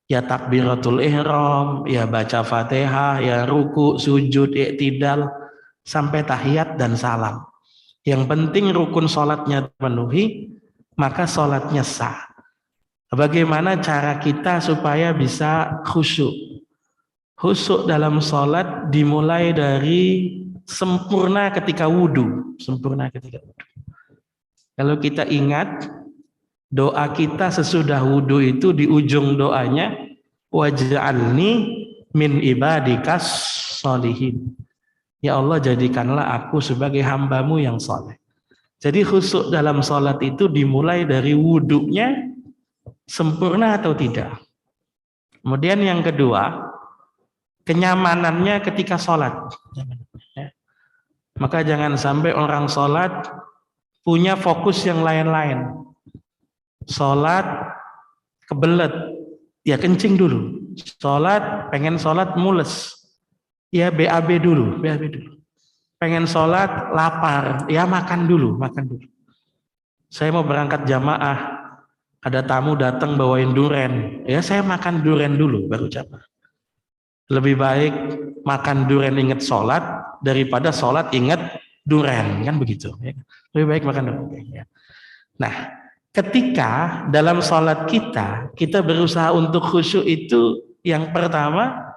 Ya takbiratul ihram, ya baca Fatihah, ya ruku, sujud, i'tidal, sampai tahiyat dan salam. Yang penting rukun sholatnya terpenuhi, maka sholatnya sah. Bagaimana cara kita supaya bisa khusyuk? Khusyuk dalam sholat dimulai dari sempurna ketika wudhu. Sempurna ketika wudhu. Kalau kita ingat, doa kita sesudah wudhu itu di ujung doanya, waj'alni min ibadikas sholihin. Ya Allah, jadikanlah aku sebagai hambamu yang soleh. Jadi khusyuk dalam sholat itu dimulai dari wudhunya sempurna atau tidak. Kemudian yang kedua, kenyamanannya ketika sholat. Maka jangan sampai orang sholat punya fokus yang lain-lain. Sholat kebelet, ya kencing dulu. Sholat, pengen sholat mules, ya BAB dulu. Pengen sholat lapar, ya makan dulu. Saya mau berangkat jamaah, ada tamu datang bawain duren, ya saya makan duren dulu baru jamaah. Lebih baik makan duren ingat sholat daripada sholat ingat duren, kan begitu. Lebih baik makan duren. Nah, ketika dalam sholat kita berusaha untuk khusyuk itu yang pertama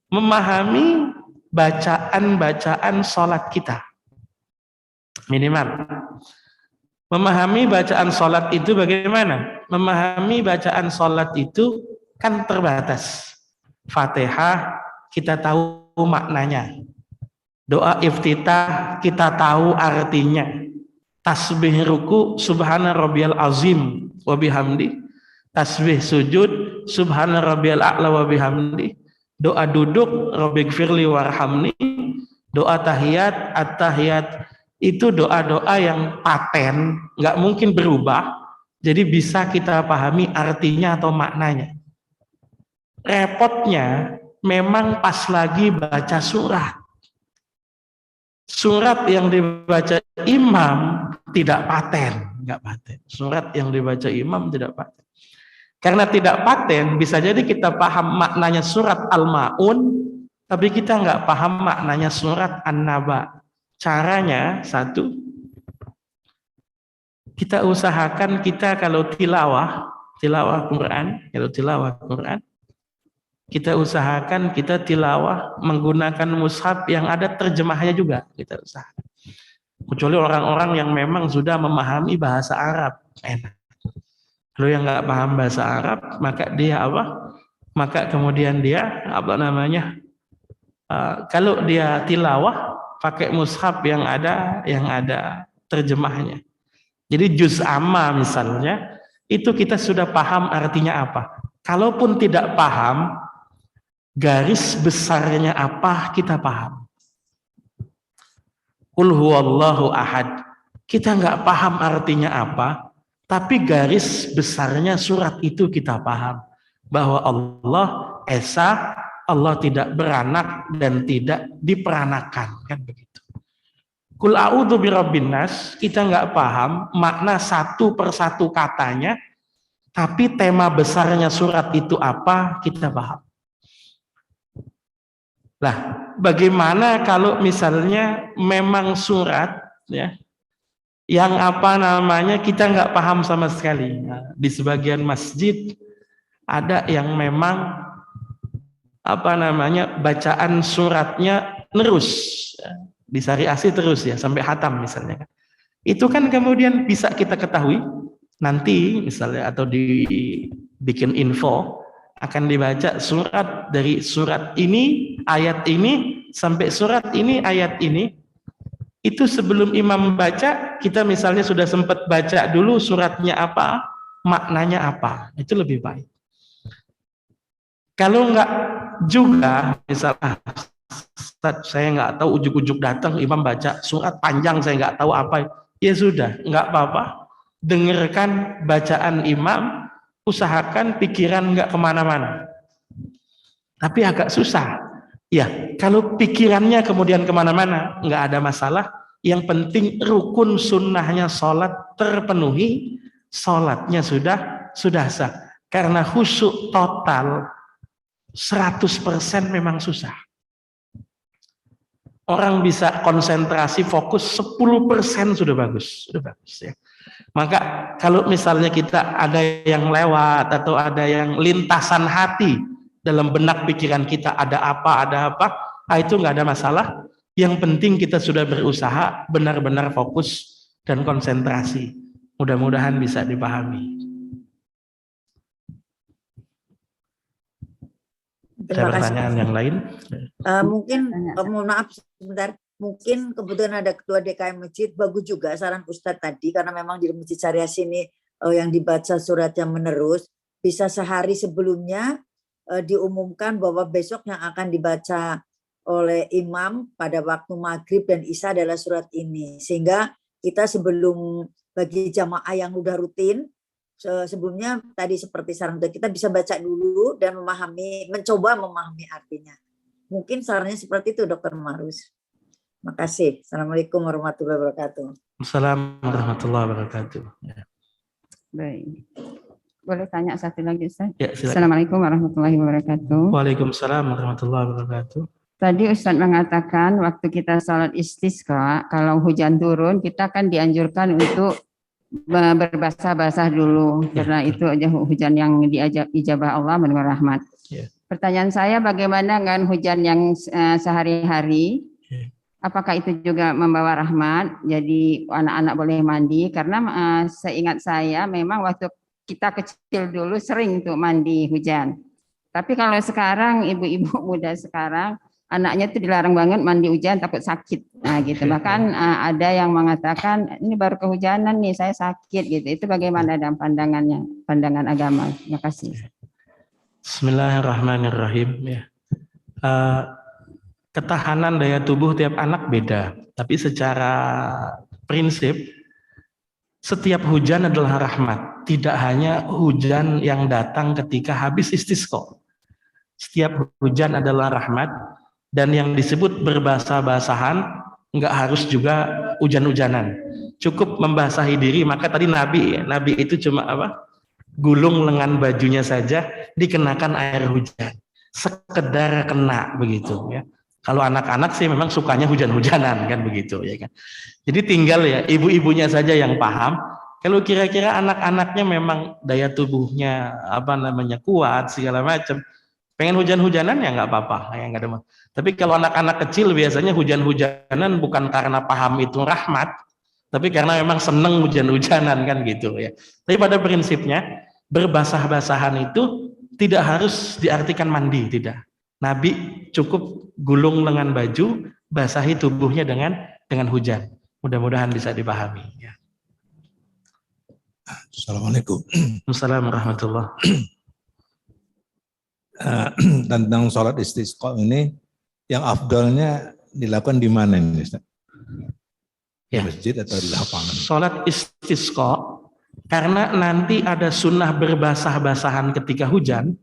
memahami bacaan-bacaan sholat kita. Minimal. Memahami bacaan sholat itu bagaimana? Memahami bacaan sholat itu kan terbatas. Fatihah kita tahu maknanya. Doa iftitah kita tahu artinya. Tasbih ruku subhana rabbiyal azim wa bihamdi. Tasbih sujud subhana rabbiyal a'la wa bihamdi. Doa duduk rabbighfirli warhamni. Doa tahiyat at-tahiyat itu doa-doa yang paten, nggak mungkin berubah, jadi bisa kita pahami artinya atau maknanya. Repotnya memang pas lagi baca surat. Surat yang dibaca imam tidak paten, nggak paten. Surat yang dibaca imam tidak paten. Karena tidak paten, bisa jadi kita paham maknanya surat Al-Ma'un, tapi kita nggak paham maknanya surat An-Naba. Caranya satu, kita usahakan kita kalau tilawah Quran, kita usahakan kita tilawah menggunakan mushaf yang ada terjemahnya juga, kita usahakan. Kecuali orang-orang yang memang sudah memahami bahasa Arab, enak. Kalau yang nggak paham bahasa Arab, maka dia apa? Maka kemudian dia kalau dia tilawah pakai mushaf yang ada terjemahnya. Jadi juz amma misalnya, itu kita sudah paham artinya apa. Kalaupun tidak paham, garis besarnya apa kita paham. Qul huwallahu ahad. Kita nggak paham artinya apa, tapi garis besarnya surat itu kita paham. Bahwa Allah Esa, Allah tidak beranak dan tidak diperanakan, kan begitu. Qul a'udzu birabbin nas, kita nggak paham makna satu persatu katanya, tapi tema besarnya surat itu apa kita paham. Lah, bagaimana kalau misalnya memang surat ya yang kita nggak paham sama sekali. Nah, di sebagian masjid ada yang memang bacaan suratnya nerus, di syariasi terus ya sampai hatam misalnya. Itu kan kemudian bisa kita ketahui nanti misalnya atau dibikin info akan dibaca surat dari surat ini ayat ini sampai surat ini ayat ini. Itu sebelum imam baca kita misalnya sudah sempat baca dulu suratnya apa, maknanya apa, itu lebih baik. Kalau enggak juga, misalnya saya nggak tahu, ujuk-ujuk datang imam baca surat panjang saya nggak tahu apa, ya sudah nggak apa-apa, dengarkan bacaan imam, usahakan pikiran nggak kemana-mana. Tapi agak susah ya kalau pikirannya kemudian kemana-mana, nggak ada masalah. Yang penting rukun sunnahnya sholat terpenuhi, sholatnya sudah sah. Karena khusyuk total 100% memang susah. Orang bisa konsentrasi fokus 10% sudah bagus ya. Maka kalau misalnya kita ada yang lewat atau ada yang lintasan hati dalam benak pikiran kita ada apa, itu nggak ada masalah. Yang penting kita sudah berusaha benar-benar fokus dan konsentrasi. Mudah-mudahan bisa dipahami. Ada pertanyaan yang lain? Mungkin mohon maaf sebentar, mungkin kebetulan ada ketua DKM masjid, bagus juga saran Ustadz tadi, karena memang di Masjid Syariah sini yang dibaca suratnya menerus, bisa sehari sebelumnya diumumkan bahwa besok yang akan dibaca oleh imam pada waktu maghrib dan isya adalah surat ini, sehingga kita sebelum bagi jamaah yang udah rutin sebelumnya tadi seperti saran kita bisa baca dulu dan mencoba memahami artinya. Mungkin sarannya seperti itu, Dr. Marus. Makasih. Assalamualaikum warahmatullahi wabarakatuh. Assalamualaikum warahmatullahi wabarakatuh. Baik. Boleh tanya satu lagi, Ustaz? Ya, silakan. Assalamualaikum warahmatullahi wabarakatuh. Waalaikumsalam warahmatullahi wabarakatuh. Tadi Ustaz mengatakan waktu kita sholat istisqa, kalau hujan turun kita kan dianjurkan untuk berbasah-basah dulu karena itu aja hujan yang diijabah Allah menerima rahmat. Ya. Pertanyaan saya bagaimana dengan hujan yang sehari-hari? Ya. Apakah itu juga membawa rahmat? Jadi anak-anak boleh mandi karena seingat saya memang waktu kita kecil dulu sering tuh mandi hujan. Tapi kalau sekarang ibu-ibu muda sekarang anaknya itu dilarang banget mandi hujan takut sakit. Nah gitu. Bahkan ada yang mengatakan ini baru kehujanan nih saya sakit gitu. Itu bagaimana dalam pandangan agama? Terima kasih. Bismillahirrahmanirrahim. Ya. Ketahanan daya tubuh tiap anak beda. Tapi secara prinsip setiap hujan adalah rahmat. Tidak hanya hujan yang datang ketika habis istisqa. Setiap hujan adalah rahmat. Dan yang disebut berbasah-basahan nggak harus juga hujan-hujanan, cukup membasahi diri. Maka tadi Nabi itu cuma gulung lengan bajunya saja dikenakan air hujan, sekedar kena begitu ya. Kalau anak-anak sih memang sukanya hujan-hujanan kan begitu ya kan. Jadi tinggal ya ibu-ibunya saja yang paham. Kalau kira-kira anak-anaknya memang daya tubuhnya kuat segala macam, pengen hujan-hujanan ya nggak apa-apa, ya nggak ada. Tapi kalau anak-anak kecil biasanya hujan-hujanan bukan karena paham itu rahmat, tapi karena memang seneng hujan-hujanan kan gitu ya. Tapi pada prinsipnya berbasah-basahan itu tidak harus diartikan mandi, tidak. Nabi cukup gulung lengan baju, basahi tubuhnya dengan hujan. Mudah-mudahan bisa dipahami. Ya. Assalamualaikum. Assalamualaikum warahmatullahi wabarakatuh. Tentang sholat istisqa ini yang afdalnya dilakukan di mana ini, Ustaz? Di masjid atau di lapangan? Sholat istisqa karena nanti ada sunnah berbasah-basahan ketika hujan,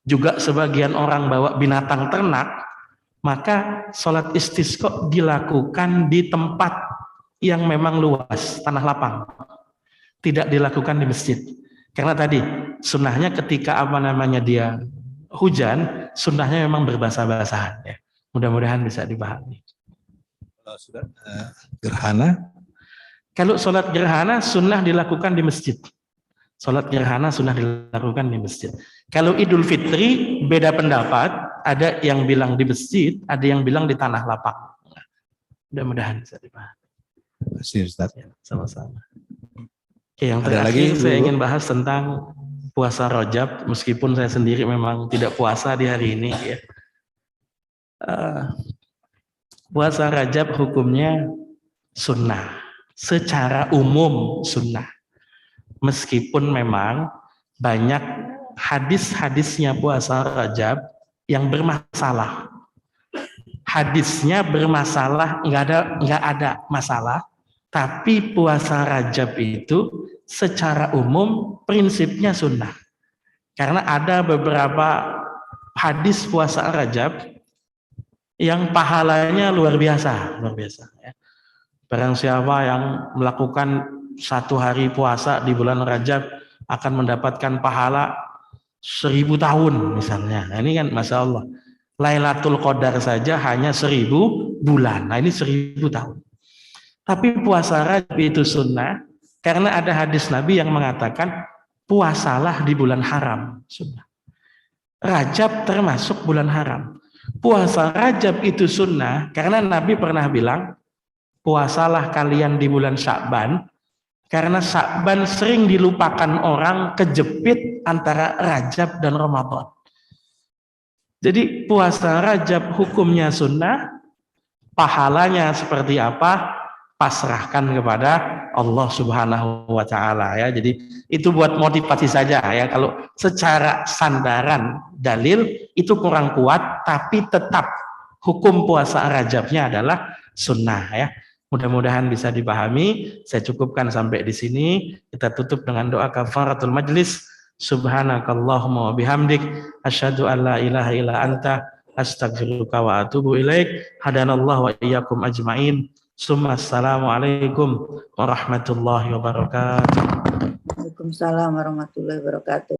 juga sebagian orang bawa binatang ternak, maka sholat istisqa dilakukan di tempat yang memang luas, tanah lapang, tidak dilakukan di masjid. Karena tadi sunnahnya ketika dia hujan, sunnahnya memang berbasah-basahan ya. Mudah-mudahan bisa dipahami. Kalau sudah gerhana? Kalau sholat gerhana sunnah dilakukan di masjid. Sholat gerhana sunnah dilakukan di masjid. Kalau Idul Fitri beda pendapat, ada yang bilang di masjid, ada yang bilang di tanah lapang. Mudah-mudahan bisa dipahami. Terima kasih, Ustaz. Ya, sama-sama. Oke, yang ada terakhir lagi, saya ingin bahas tentang puasa Rajab, meskipun saya sendiri memang tidak puasa di hari ini ya. Puasa Rajab hukumnya sunnah, secara umum sunnah. Meskipun memang banyak hadis-hadisnya puasa Rajab yang bermasalah. Hadisnya bermasalah, nggak ada masalah. Tapi puasa Rajab itu secara umum prinsipnya sunnah. Karena ada beberapa hadis puasa Rajab yang pahalanya luar biasa ya. Barang siapa yang melakukan 1 hari puasa di bulan Rajab akan mendapatkan pahala 1000 tahun misalnya. Nah, ini kan Masya Allah. Lailatul Qadar saja hanya 1000 bulan. Nah ini 1000 tahun. Tapi puasa Rajab itu sunnah karena ada hadis Nabi yang mengatakan puasalah di bulan haram. Sunnah. Rajab termasuk bulan haram. Puasa Rajab itu sunnah karena Nabi pernah bilang puasalah kalian di bulan Sya'ban karena Sya'ban sering dilupakan orang, kejepit antara Rajab dan Ramadan. Jadi puasa Rajab hukumnya sunnah, pahalanya seperti apa? Pasrahkan kepada Allah Subhanahu wa taala ya. Jadi itu buat motivasi saja ya. Kalau secara sandaran dalil itu kurang kuat, tapi tetap hukum puasa Rajabnya adalah sunnah ya. Mudah-mudahan bisa dipahami. Saya cukupkan sampai di sini. Kita tutup dengan doa kafaratul majlis. Subhanakallahumma wa bihamdik asyhadu an la ilaha illa anta astaghfiruka wa atubu ilaik. Hadanallahu wa iyyakum ajmain. Assalamualaikum warahmatullahi wabarakatuh. Waalaikumsalam warahmatullahi wabarakatuh.